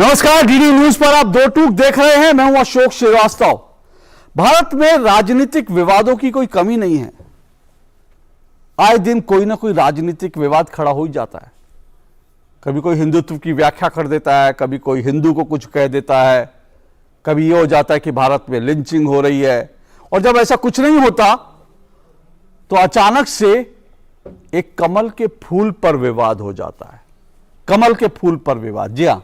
नमस्कार, DD news पर आप दो टूक देख रहे हैं। मैं हूं अशोक श्रीवास्तव। भारत में राजनीतिक विवादों की कोई कमी नहीं है। आए दिन कोई ना कोई राजनीतिक विवाद खड़ा हो ही जाता है। कभी कोई हिंदुत्व की व्याख्या कर देता है, कभी कोई हिंदू को कुछ कह देता है, कभी यह हो जाता है कि भारत में लिंचिंग हो रही है। और जब ऐसा कुछ नहीं होता तो अचानक से एक कमल के फूल पर विवाद हो जाता है। कमल के फूल पर विवाद, जी हां,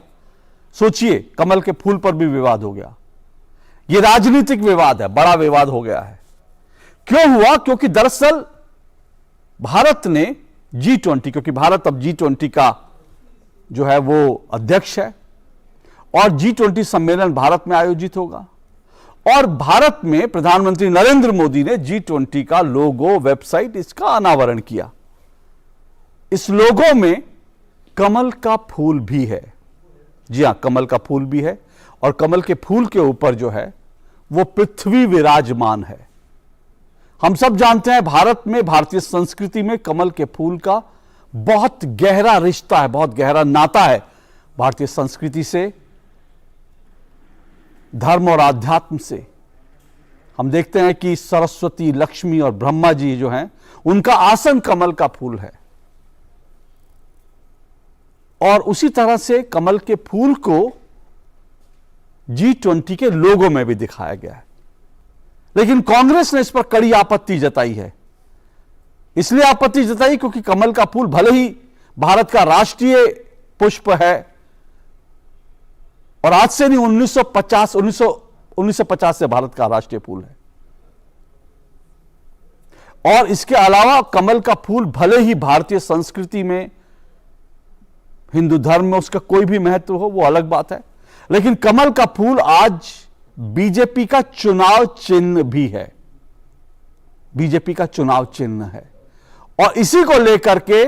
सोचिए, कमल के फूल पर भी विवाद हो गया। यह राजनीतिक विवाद है, बड़ा विवाद हो गया है। क्यों हुआ? क्योंकि दरअसल भारत ने G20, क्योंकि भारत अब G20 का जो है वो अध्यक्ष है और G20 सम्मेलन भारत में आयोजित होगा। और भारत में प्रधानमंत्री नरेंद्र मोदी ने G20 का लोगो, वेबसाइट, इसका अनावरण किया। इस लोगो में कमल का फूल भी है। जी हां, कमल का फूल भी है और कमल के फूल के ऊपर जो है वो पृथ्वी विराजमान है। हम सब जानते हैं भारत में, भारतीय संस्कृति में कमल के फूल का बहुत गहरा रिश्ता है, बहुत गहरा नाता है भारतीय संस्कृति से, धर्म और आध्यात्म से। हम देखते हैं कि सरस्वती, लक्ष्मी और ब्रह्मा जी जो हैं, उनका आसन कमल का फूल है। और उसी तरह से कमल के फूल को G20 के लोगों में भी दिखाया गया है। लेकिन कांग्रेस ने इस पर कड़ी आपत्ति जताई है। इसलिए आपत्ति जताई क्योंकि कमल का फूल भले ही भारत का राष्ट्रीय पुष्प है और आज से नहीं, 1950 से भारत का राष्ट्रीय फूल है। और इसके अलावा कमल का फूल भले ही भारतीय संस्कृति में, हिंदू धर्म में उसका कोई भी महत्व हो, वो अलग बात है, लेकिन कमल का फूल आज बीजेपी का चुनाव चिन्ह भी है। बीजेपी का चुनाव चिन्ह है और इसी को लेकर के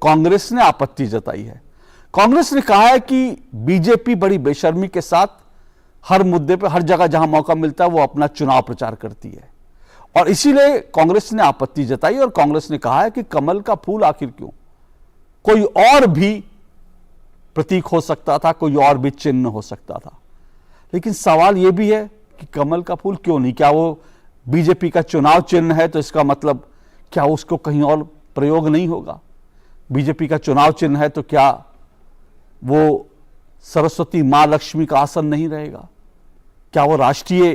कांग्रेस ने आपत्ति जताई है। कांग्रेस ने कहा है कि बीजेपी बड़ी बेशर्मी के साथ हर मुद्दे पर, हर जगह जहां मौका मिलता है, वो अपना चुनाव प्रचार करती है और इसीलिए कांग्रेस ने आपत्ति जताई। और कांग्रेस ने कहा है कि कमल का फूल आखिर क्यों? कोई और भी प्रतीक हो सकता था, कोई और भी चिन्ह हो सकता था। लेकिन सवाल यह भी है कि कमल का फूल क्यों नहीं? क्या वो बीजेपी का चुनाव चिन्ह है तो इसका मतलब क्या उसको कहीं और प्रयोग नहीं होगा? बीजेपी का चुनाव चिन्ह है तो क्या वो सरस्वती मां लक्ष्मी का आसन नहीं रहेगा? क्या वो राष्ट्रीय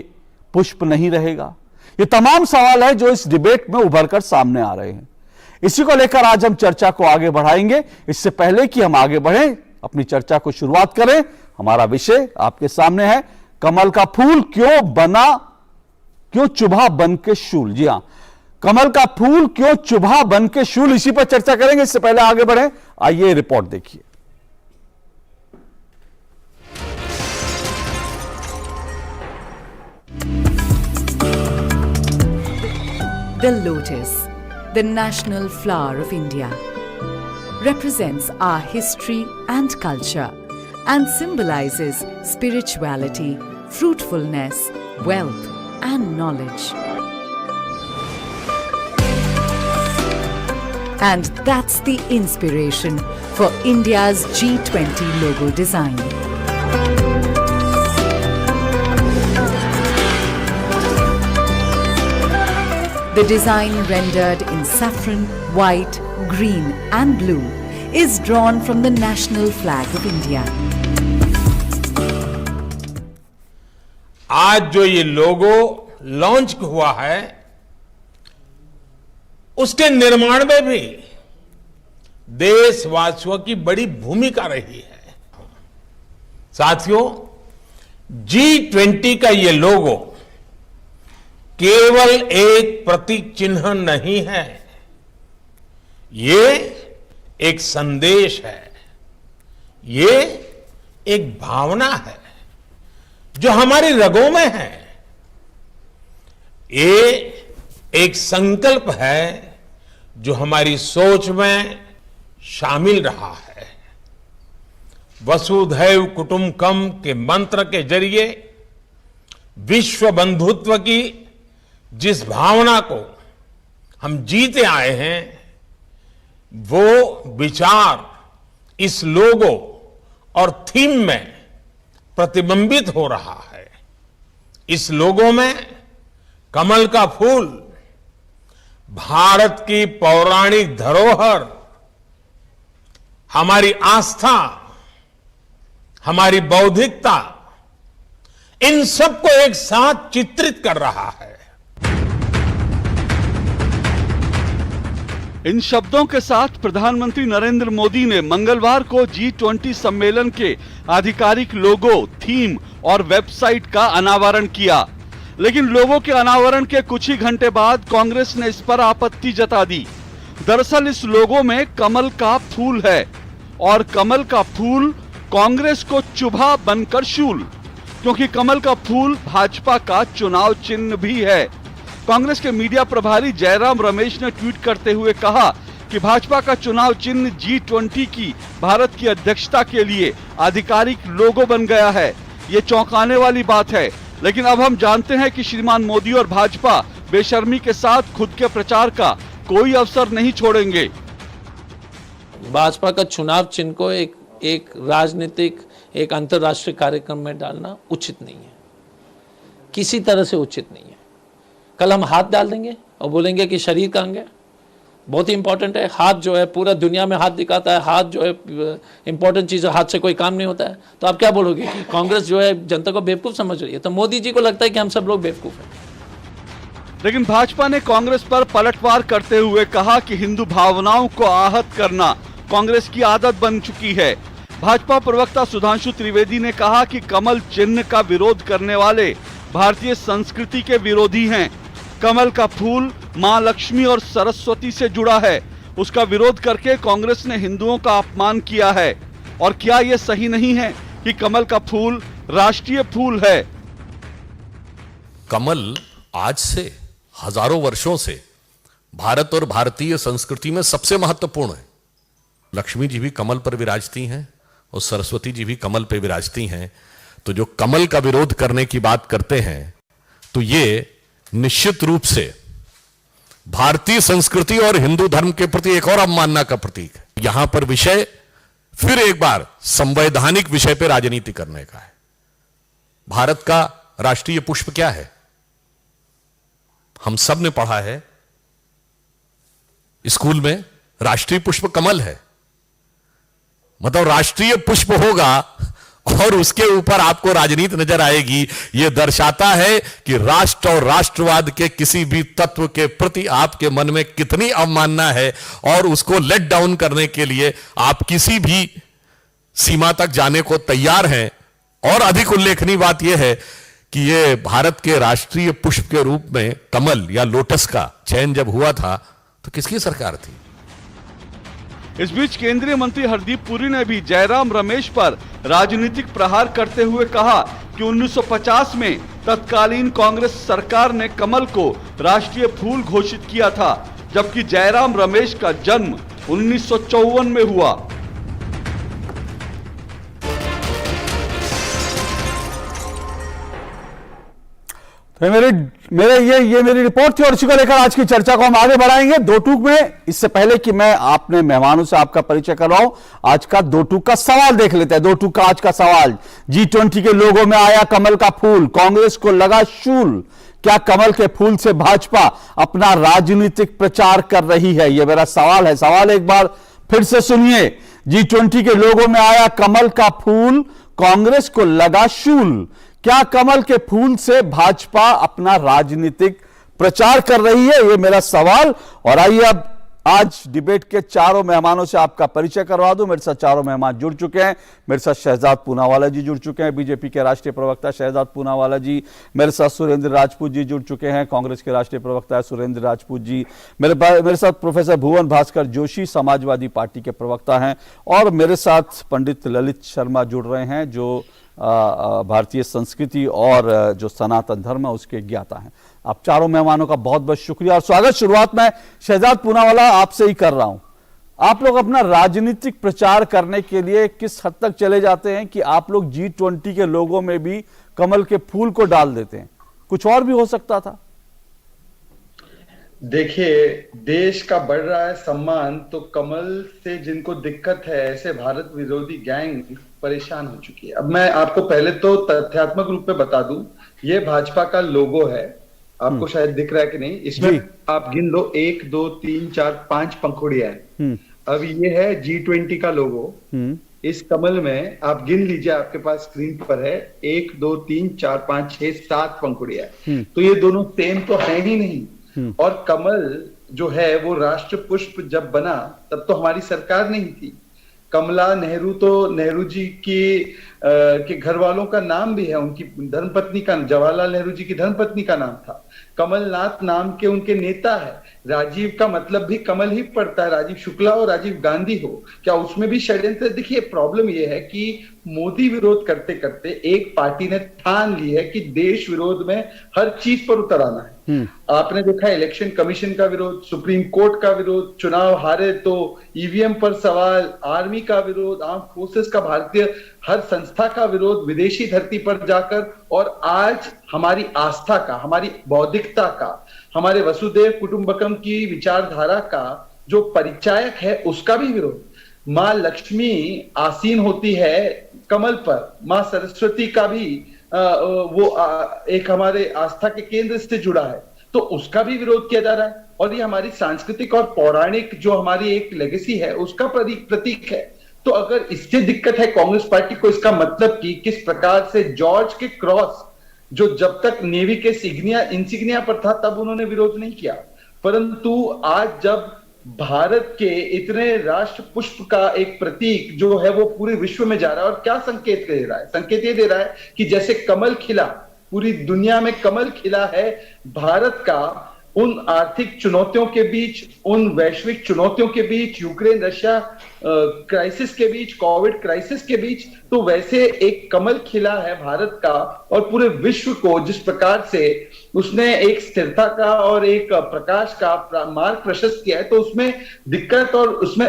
पुष्प नहीं रहेगा? ये तमाम सवाल है जो इस डिबेट में उभर कर सामने आ रहे हैं। इसी को लेकर आज हम चर्चा को आगे बढ़ाएंगे। इससे पहले कि हम आगे बढ़ें, अपनी चर्चा को शुरुआत करें, हमारा विषय आपके सामने है, कमल का फूल क्यों चुभा बन के शूल। जी हां, कमल का फूल क्यों चुभा बन के शूल, इसी पर चर्चा करेंगे। इससे पहले आगे बढ़ें, आइए रिपोर्ट देखिए। The lotus, the national flower of India, represents our history and culture and symbolizes spirituality, fruitfulness, wealth, and knowledge. And that's the inspiration for India's G20 logo design. The design, rendered in saffron, white, green and blue, is drawn from the national flag of India. आज जो ये लोगो launch हुआ है, उसके निर्माण में भी देशवासियों की बड़ी भूमिका रही है। साथियों, G20 का ये लोगो केवल एक प्रतीक चिन्ह नहीं है, ये एक संदेश है, ये एक भावना है जो हमारी रगों में है। ये एक संकल्प है जो हमारी सोच में शामिल रहा है। वसुधैव कुटुंबकम के मंत्र के जरिए विश्व बंधुत्व की जिस भावना को हम जीते आए हैं, वो विचार इस लोगो और थीम में प्रतिबिंबित हो रहा है। इस लोगों में कमल का फूल भारत की पौराणिक धरोहर, हमारी आस्था, हमारी बौद्धिकता, इन सबको एक साथ चित्रित कर रहा है। इन शब्दों के साथ प्रधानमंत्री नरेंद्र मोदी ने मंगलवार को G20 सम्मेलन के आधिकारिक लोगो, थीम और वेबसाइट का अनावरण किया। लेकिन लोगों के अनावरण के कुछ ही घंटे बाद कांग्रेस ने इस पर आपत्ति जता दी। दरअसल इस लोगो में कमल का फूल है और कमल का फूल कांग्रेस को चुभा बनकर शूल, क्योंकि कमल का फूल भाजपा का चुनाव चिन्ह भी है। कांग्रेस के मीडिया प्रभारी जयराम रमेश ने ट्वीट करते हुए कहा कि भाजपा का चुनाव चिन्ह G20 की भारत की अध्यक्षता के लिए आधिकारिक लोगो बन गया है। ये चौंकाने वाली बात है, लेकिन अब हम जानते हैं कि श्रीमान मोदी और भाजपा बेशर्मी के साथ खुद के प्रचार का कोई अवसर नहीं छोड़ेंगे। भाजपा का चुनाव चिन्ह को एक राजनीतिक, एक अंतर्राष्ट्रीय कार्यक्रम में डालना उचित नहीं है, किसी तरह से उचित नहीं है। कल हम हाथ डाल देंगे और बोलेंगे कि शरीर का अंग है, बहुत ही इंपॉर्टेंट है। हाथ जो है पूरा दुनिया में हाथ दिखाता है, हाथ जो है इंपॉर्टेंट चीज़ है, हाथ से कोई काम नहीं होता है। तो आप क्या बोलोगे कि कांग्रेस जो है जनता को बेवकूफ़ समझ रही है? तो मोदी जी को लगता है कि हम सब लोग बेवकूफ़ हैं। लेकिन भाजपा ने कांग्रेस पर पलटवार करते हुए कहा कि हिंदू भावनाओं को आहत करना कांग्रेस की आदत बन चुकी है। भाजपा प्रवक्ता सुधांशु त्रिवेदी ने कहा कि कमल चिन्ह का विरोध करने वाले भारतीय संस्कृति के विरोधी हैं। कमल का फूल मां लक्ष्मी और सरस्वती से जुड़ा है, उसका विरोध करके कांग्रेस ने हिंदुओं का अपमान किया है। और क्या यह सही नहीं है कि कमल का फूल राष्ट्रीय फूल है? कमल आज से हजारों वर्षों से भारत और भारतीय संस्कृति में सबसे महत्वपूर्ण है। लक्ष्मी जी भी कमल पर विराजती हैं और सरस्वती जी भी कमल पर विराजती हैं। तो जो कमल का विरोध करने की बात करते हैं, तो ये निश्चित रूप से भारतीय संस्कृति और हिंदू धर्म के प्रति एक और अवमानना का प्रतीक है। यहां पर विषय फिर एक बार संवैधानिक विषय पर राजनीति करने का है। भारत का राष्ट्रीय पुष्प क्या है? हम सब ने पढ़ा है स्कूल में, राष्ट्रीय पुष्प कमल है। मतलब राष्ट्रीय पुष्प होगा और उसके ऊपर आपको राजनीति नजर आएगी। यह दर्शाता है कि राष्ट्र और राष्ट्रवाद के किसी भी तत्व के प्रति आपके मन में कितनी अवमानना है, और उसको लेट डाउन करने के लिए आप किसी भी सीमा तक जाने को तैयार हैं। और अधिक उल्लेखनीय बात यह है कि यह भारत के राष्ट्रीय पुष्प के रूप में कमल या लोटस का चयन जब हुआ था तो किसकी सरकार थी? इस बीच केंद्रीय मंत्री हरदीप पुरी ने भी जयराम रमेश पर राजनीतिक प्रहार करते हुए कहा कि 1950 में तत्कालीन कांग्रेस सरकार ने कमल को राष्ट्रीय फूल घोषित किया था, जबकि जयराम रमेश का जन्म 1954 में हुआ। तो ये मेरी रिपोर्ट थी और इसी को लेकर आज की चर्चा को हम आगे बढ़ाएंगे दो टूक में। इससे पहले कि मैं अपने मेहमानों से आपका परिचय करवाऊं, आज का दो टूक का सवाल देख लेते हैं। दो टूक का आज का सवाल, G20 के लोगों में आया कमल का फूल, कांग्रेस को लगा शूल। क्या कमल के फूल से भाजपा अपना राजनीतिक प्रचार कर रही है? यह मेरा सवाल है। सवाल एक बार फिर से सुनिए। G20 के लोगों में आया कमल का फूल, कांग्रेस को लगा शूल। क्या कमल के फूल से भाजपा अपना राजनीतिक प्रचार कर रही है? यह मेरा सवाल। और आइए अब आज डिबेट के चारों मेहमानों से आपका परिचय करवा दूं। मेरे साथ चारों मेहमान जुड़ चुके हैं। मेरे साथ शहजाद पूनावाला जी जुड़ चुके हैं, बीजेपी के राष्ट्रीय प्रवक्ता शहजाद पूनावाला जी। मेरे साथ सुरेंद्र राजपूत जी जुड़ चुके हैं, कांग्रेस के राष्ट्रीय प्रवक्ता है सुरेंद्र राजपूत जी। मेरे साथ प्रोफेसर भुवन भास्कर जोशी समाजवादी पार्टी के प्रवक्ता हैं। और मेरे साथ पंडित ललित शर्मा जुड़ रहे हैं, जो भारतीय संस्कृति और जो सनातन धर्म है उसके ज्ञाता हैं। आप चारों मेहमानों का बहुत बहुत शुक्रिया और स्वागत। शुरुआत में शहजाद पूनावाला आपसे ही कर रहा हूं। आप लोग अपना राजनीतिक प्रचार करने के लिए किस हद तक चले जाते हैं कि आप लोग G20 के लोगों में भी कमल के फूल को डाल देते हैं? कुछ और भी हो सकता था। देखिए, देश का बढ़ रहा है सम्मान, तो कमल से जिनको दिक्कत है, ऐसे भारत विरोधी गैंग परेशान हो चुकी है। अब मैं आपको पहले तो तथ्यात्मक रूप में बता दूं, ये भाजपा का लोगो है, आपको शायद दिख रहा है कि नहीं, इसमें आप गिन लो 1 2 3 4 5 पंखुड़ियां हैं। अब ये है G20 का लोगो। इस कमल में आप गिन लीजिए, आपके पास स्क्रीन पर है 1 2 3 4 5 6 7 पंखुड़ियां हैं। तो ये दोनों सेम तो है ही नहीं। और कमल जो है वो राष्ट्र पुष्प जब बना तब तो हमारी सरकार नहीं थी। कमला नेहरू तो नेहरू जी के घर वालों का नाम भी है, उनकी धर्मपत्नी का, जवाहरलाल नेहरू जी की धर्मपत्नी का नाम था। कमलनाथ नाम के उनके नेता है। राजीव का मतलब भी कमल ही पड़ता है, राजीव शुक्ला और राजीव गांधी हो, क्या उसमें भी षड्यंत्र? देखिए, प्रॉब्लम यह है कि मोदी विरोध करते करते एक पार्टी ने ठान ली है कि देश विरोध में हर चीज पर उतर आना है। आपने देखा इलेक्शन कमीशन का विरोध, सुप्रीम कोर्ट का विरोध, चुनाव हारे तो ईवीएम पर सवाल, आर्मी का विरोध, आर्म फोर्सेस का, भारतीय हर संस्था का विरोध, विदेशी धरती पर जाकर, और आज हमारी आस्था का, हमारी बौद्धिकता का, हमारे वसुदेव कुटुंबकम की विचारधारा का जो परिचायक है उसका भी विरोध। माँ लक्ष्मी आसीन होती है कमल पर, माँ सरस्वती का भी एक हमारे आस्था के केंद्र से जुड़ा है, तो उसका भी विरोध किया जा रहा है। और ये हमारी सांस्कृतिक और पौराणिक जो हमारी एक लेगेसी है उसका प्रतीक है। तो अगर इससे दिक्कत है कांग्रेस पार्टी को, इसका मतलब कि किस प्रकार से जॉर्ज के क्रॉस जो जब तक नेवी के इंसिग्निया पर था तब उन्होंने विरोध नहीं किया, परंतु आज जब भारत के इतने राष्ट्र पुष्प का एक प्रतीक जो है वो पूरे विश्व में जा रहा है, और क्या संकेत दे रहा है? संकेत ये दे रहा है कि जैसे कमल खिला, पूरी दुनिया में कमल खिला है भारत का, उन आर्थिक चुनौतियों के बीच, उन वैश्विक चुनौतियों के बीच, यूक्रेन रशिया क्राइसिस के बीच, कोविड क्राइसिस के बीच, तो वैसे एक कमल खिला है भारत का, और पूरे विश्व को जिस प्रकार से उसने एक स्थिरता का और एक प्रकाश का मार्ग प्रशस्त किया है, तो उसमें दिक्कत और उसमें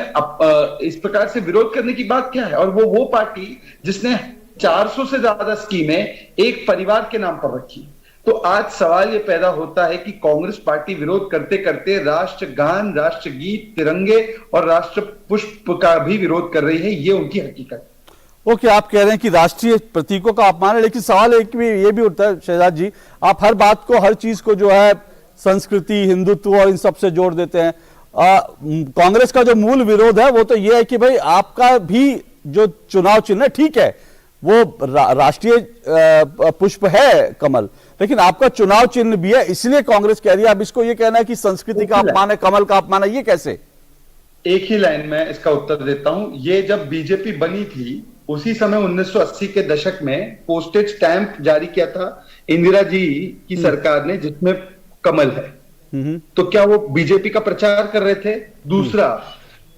इस प्रकार से विरोध करने की बात क्या है? और वो पार्टी जिसने 400 से ज्यादा स्कीमें एक परिवार के नाम पर रखी। तो आज सवाल ये पैदा होता है कि कांग्रेस पार्टी विरोध करते करते राष्ट्रगान, राष्ट्रगीत, तिरंगे और राष्ट्र पुष्प का भी विरोध कर रही है, ये उनकी हकीकत। ओके, आप कह रहे हैं कि राष्ट्रीय प्रतीकों का अपमान है, लेकिन सवाल एक भी ये भी उठता है शहजाद जी, आप हर बात को, हर चीज को जो है संस्कृति, हिंदुत्व और इन सब से जोड़ देते हैं। कांग्रेस का जो मूल विरोध है वो तो ये है कि भाई आपका भी जो चुनाव चिन्ह है, ठीक है वो राष्ट्रीय पुष्प है कमल, लेकिन आपका चुनाव चिन्ह भी है, इसलिए कांग्रेस कह रही है। अब इसको ये कहना है कि संस्कृति का अपमान है, कमल का अपमान है, ये कैसे? एक ही लाइन में इसका उत्तर देता हूं। ये जब बीजेपी बनी थी उसी समय 1980 के दशक में पोस्टेज स्टैंप जारी किया था इंदिरा जी की सरकार ने, जिसमें कमल है। तो क्या वो बीजेपी का प्रचार कर रहे थे? दूसरा,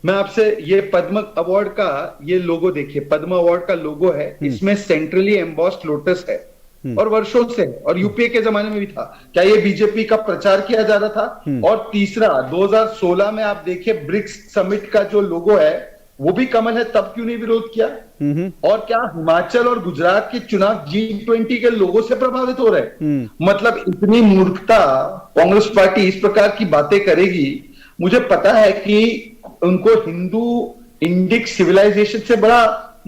मैं आपसे ये पद्म अवार्ड का ये लोगो देखिए, पद्म अवार्ड का लोगो है, इसमें सेंट्रली एम्बॉस्ड लोटस है और वर्षों से, और यूपीए के जमाने में भी था। क्या ये बीजेपी का प्रचार किया जा रहा था? और तीसरा, 2016 में आप देखिए ब्रिक्स समिट का जो लोगो है वो भी कमल है, तब क्यों नहीं विरोध किया? और क्या हिमाचल और गुजरात के चुनाव G20 के लोगों से प्रभावित हो रहे? मतलब इतनी मूर्खता कांग्रेस पार्टी इस प्रकार की बातें करेगी। मुझे पता है कि उनको हिंदू इंडिक सिविलाइजेशन से बड़ा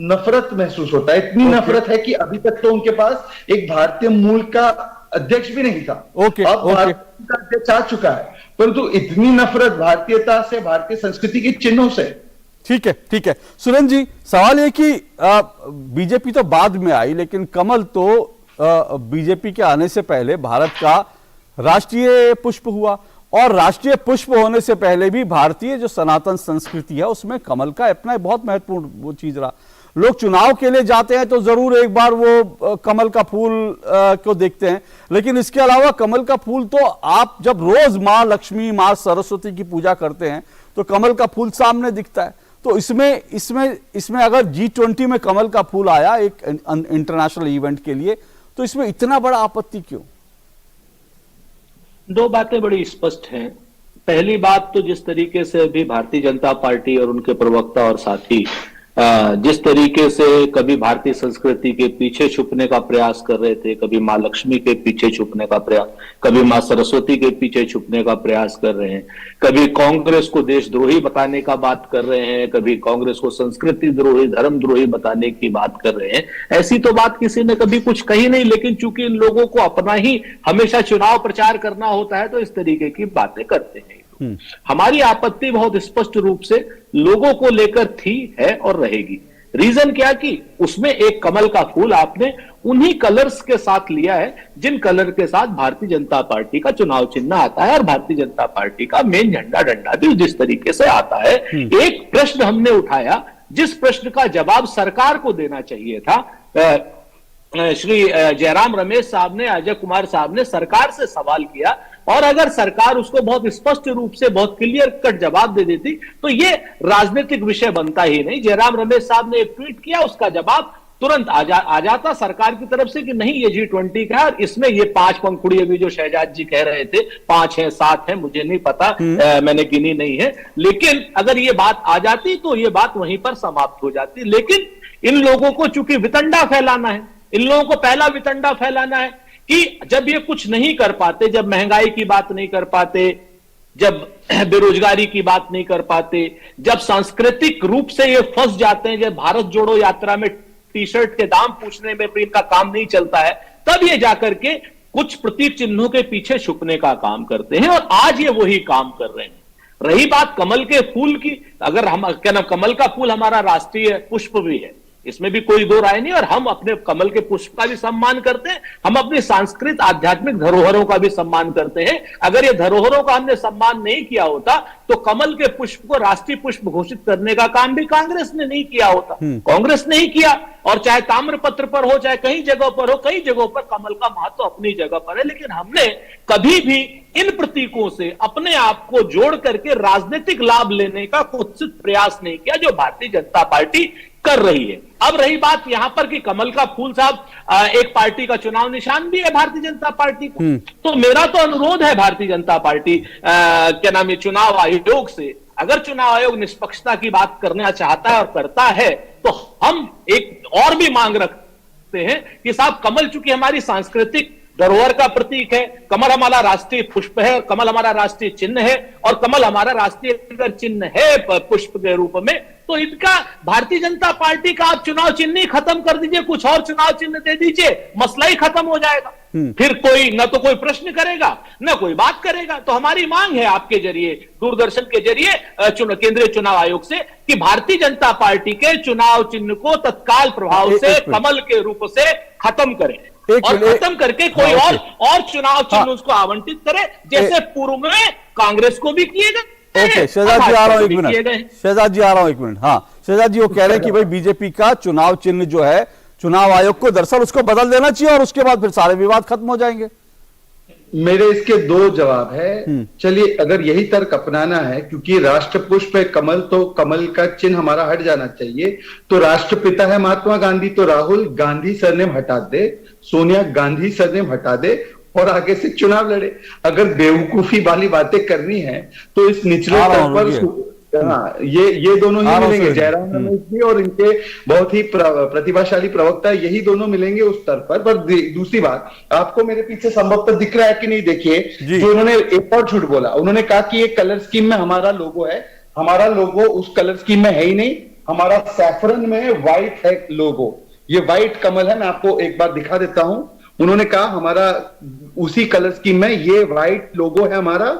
नफरत महसूस होता है, इतनी नफरत है कि अभी तक तो उनके पास एक भारतीय मूल का अध्यक्ष भी नहीं था। अब भारतीय का अध्यक्ष आ चुका है, परंतु इतनी नफरत भारतीयता से, भारतीय संस्कृति के चिन्हों से। ठीक है, ठीक है सुरेंद्र जी, सवाल ये कि बीजेपी तो बाद में आई, लेकिन कमल तो बीजेपी के आने से पहले भारत का राष्ट्रीय पुष्प हुआ, और राष्ट्रीय पुष्प होने से पहले भी भारतीय जो सनातन संस्कृति है उसमें कमल का अपना बहुत महत्वपूर्ण वो चीज रहा। लोग चुनाव के लिए जाते हैं तो जरूर एक बार वो कमल का फूल को देखते हैं, लेकिन इसके अलावा कमल का फूल तो आप जब रोज माँ लक्ष्मी, माँ सरस्वती की पूजा करते हैं तो कमल का फूल सामने दिखता है। तो इसमें अगर G20 में कमल का फूल आया एक इंटरनेशनल इवेंट के लिए, तो इसमें इतना बड़ा आपत्ति क्यों? दो बातें बड़ी स्पष्ट हैं। पहली बात तो जिस तरीके से अभी भारतीय जनता पार्टी और उनके प्रवक्ता और साथी जिस तरीके से कभी भारतीय संस्कृति के पीछे छुपने का प्रयास कर रहे थे, कभी मां लक्ष्मी के पीछे छुपने का प्रयास, कभी मां सरस्वती के पीछे छुपने का प्रयास कर रहे हैं, कभी कांग्रेस को देशद्रोही बताने का बात कर रहे हैं, कभी कांग्रेस को संस्कृति द्रोही, धर्मद्रोही बताने की बात कर रहे हैं। ऐसी तो बात किसी ने कभी कुछ कही नहीं, लेकिन चूंकि इन लोगों को अपना ही हमेशा चुनाव प्रचार करना होता है तो इस तरीके की बातें करते हैं। हमारी आपत्ति बहुत स्पष्ट रूप से लोगों को लेकर थी, है और रहेगी। रीजन क्या कि उसमें एक कमल का फूल आपने उन्हीं कलर्स के साथ लिया है जिन कलर के साथ भारतीय जनता पार्टी का चुनाव चिन्ह आता है, और भारतीय जनता पार्टी का मेन झंडा डंडा भी जिस तरीके से आता है। एक प्रश्न हमने उठाया जिस प्रश्न का जवाब सरकार को देना चाहिए था, श्री जयराम रमेश साहब ने, अजय कुमार साहब ने सरकार से सवाल किया, और अगर सरकार उसको बहुत स्पष्ट रूप से बहुत क्लियर कट जवाब दे देती तो ये राजनीतिक विषय बनता ही नहीं। जयराम रमेश साहब ने एक ट्वीट किया, उसका जवाब तुरंत आ जाता सरकार की तरफ से कि नहीं ये G20 का है और इसमें ये 5 पंखुड़ी अभी जो शहजाद जी कह रहे थे 5 है 7 है मुझे नहीं पता, मैंने गिनी नहीं है, लेकिन अगर ये बात आ जाती तो ये बात वहीं पर समाप्त हो जाती। लेकिन इन लोगों को चूंकि वितंडा फैलाना है, इन लोगों को पहला वितंडा फैलाना है कि जब ये कुछ नहीं कर पाते, जब महंगाई की बात नहीं कर पाते, जब बेरोजगारी की बात नहीं कर पाते, जब सांस्कृतिक रूप से ये फंस जाते हैं, जब भारत जोड़ो यात्रा में टी शर्ट के दाम पूछने में भी इनका काम नहीं चलता है, तब ये जाकर के कुछ प्रतीक चिन्हों के पीछे छुपने का काम करते हैं, और आज ये वही काम कर रहे हैं। रही बात कमल के फूल की, अगर हम क्या नाम, कमल का फूल हमारा राष्ट्रीय पुष्प भी है, इसमें भी कोई दो राय नहीं, और हम अपने कमल के पुष्प का भी सम्मान करते हैं, हम अपनी सांस्कृतिक आध्यात्मिक धरोहरों का भी सम्मान करते हैं। अगर ये धरोहरों का हमने सम्मान नहीं किया होता तो कमल के पुष्प को राष्ट्रीय पुष्प घोषित करने का काम भी कांग्रेस ने नहीं किया होता, कांग्रेस नहीं किया। और चाहे ताम्रपत्र पर हो, चाहे कई जगहों पर हो, कई जगहों पर कमल का महत्व अपनी जगह पर है, लेकिन हमने कभी भी इन प्रतीकों से अपने आप को जोड़ करके राजनीतिक लाभ लेने का कुत्सित प्रयास नहीं किया, जो भारतीय जनता पार्टी कर रही है। अब रही बात यहां पर कि कमल का फूल साहब एक पार्टी का चुनाव निशान भी है भारतीय जनता पार्टी का, तो मेरा तो अनुरोध है भारतीय जनता पार्टी क्या नाम है चुनाव आयोग से, अगर चुनाव आयोग निष्पक्षता की बात करना चाहता है और करता है तो हम एक और भी मांग रखते हैं कि साहब कमल चूंकि हमारी सांस्कृतिक धरोहर का प्रतीक है, कमल हमारा राष्ट्रीय पुष्प है, कमल हमारा राष्ट्रीय चिन्ह है, और कमल हमारा राष्ट्रीय चिन्ह है पुष्प के रूप में, तो इनका भारतीय जनता पार्टी का आप चुनाव चिन्ह ही खत्म कर दीजिए, कुछ और चुनाव चिन्ह दे दीजिए, मसला ही खत्म हो जाएगा। फिर कोई न तो कोई प्रश्न करेगा न कोई बात करेगा। तो हमारी मांग है आपके जरिए, दूरदर्शन के जरिए केंद्रीय चुनाव आयोग से कि भारतीय जनता पार्टी के चुनाव चिन्ह को तत्काल प्रभाव से कमल के रूप से खत्म करें, और खत्म करके कोई और चुनाव चिन्ह उसको आवंटित करे, जैसे पूर्व में कांग्रेस को भी किए गए। ओके, शहजाद जी आ रहा हूं एक मिनट, शहजाद जी आ रहा हूं एक मिनट। हाँ शहजाद जी वो कह रहे हैं कि भाई बीजेपी का चुनाव चिन्ह जो है चुनाव आयोग को दरअसल उसको बदल देना चाहिए और उसके बाद फिर सारे विवाद खत्म हो जाएंगे। मेरे इसके 2 जवाब है। चलिए, अगर यही तर्क अपनाना है क्योंकि राष्ट्र पुष्प है कमल, तो कमल का चिन्ह हमारा हट जाना चाहिए, तो राष्ट्रपिता है महात्मा गांधी, तो राहुल गांधी सरनेम हटा दे, सोनिया गांधी सरनेम हटा दे और आगे से चुनाव लड़े। अगर बेवकूफी वाली बातें करनी है तो इस निचले स्तर पर हाँ, ये दोनों ही मिलेंगे, जयराम रमेश जी और इनके बहुत ही प्रतिभाशाली प्रवक्ता, यही दोनों मिलेंगे उस स्तर पर। दूसरी बात, आपको मेरे पीछे संभवतः दिख रहा है कि नहीं, देखिए जो उन्होंने एक और झूठ बोला, उन्होंने कहा कि ये कलर स्कीम में हमारा लोगो है, हमारा लोगो उस कलर स्कीम में है ही नहीं, हमारा सैफरन में व्हाइट है लोगो, ये व्हाइट कमल है, मैं आपको एक बार दिखा देता हूं। उन्होंने कहा हमारा उसी कलर स्कीम में ये व्हाइट लोगो है हमारा,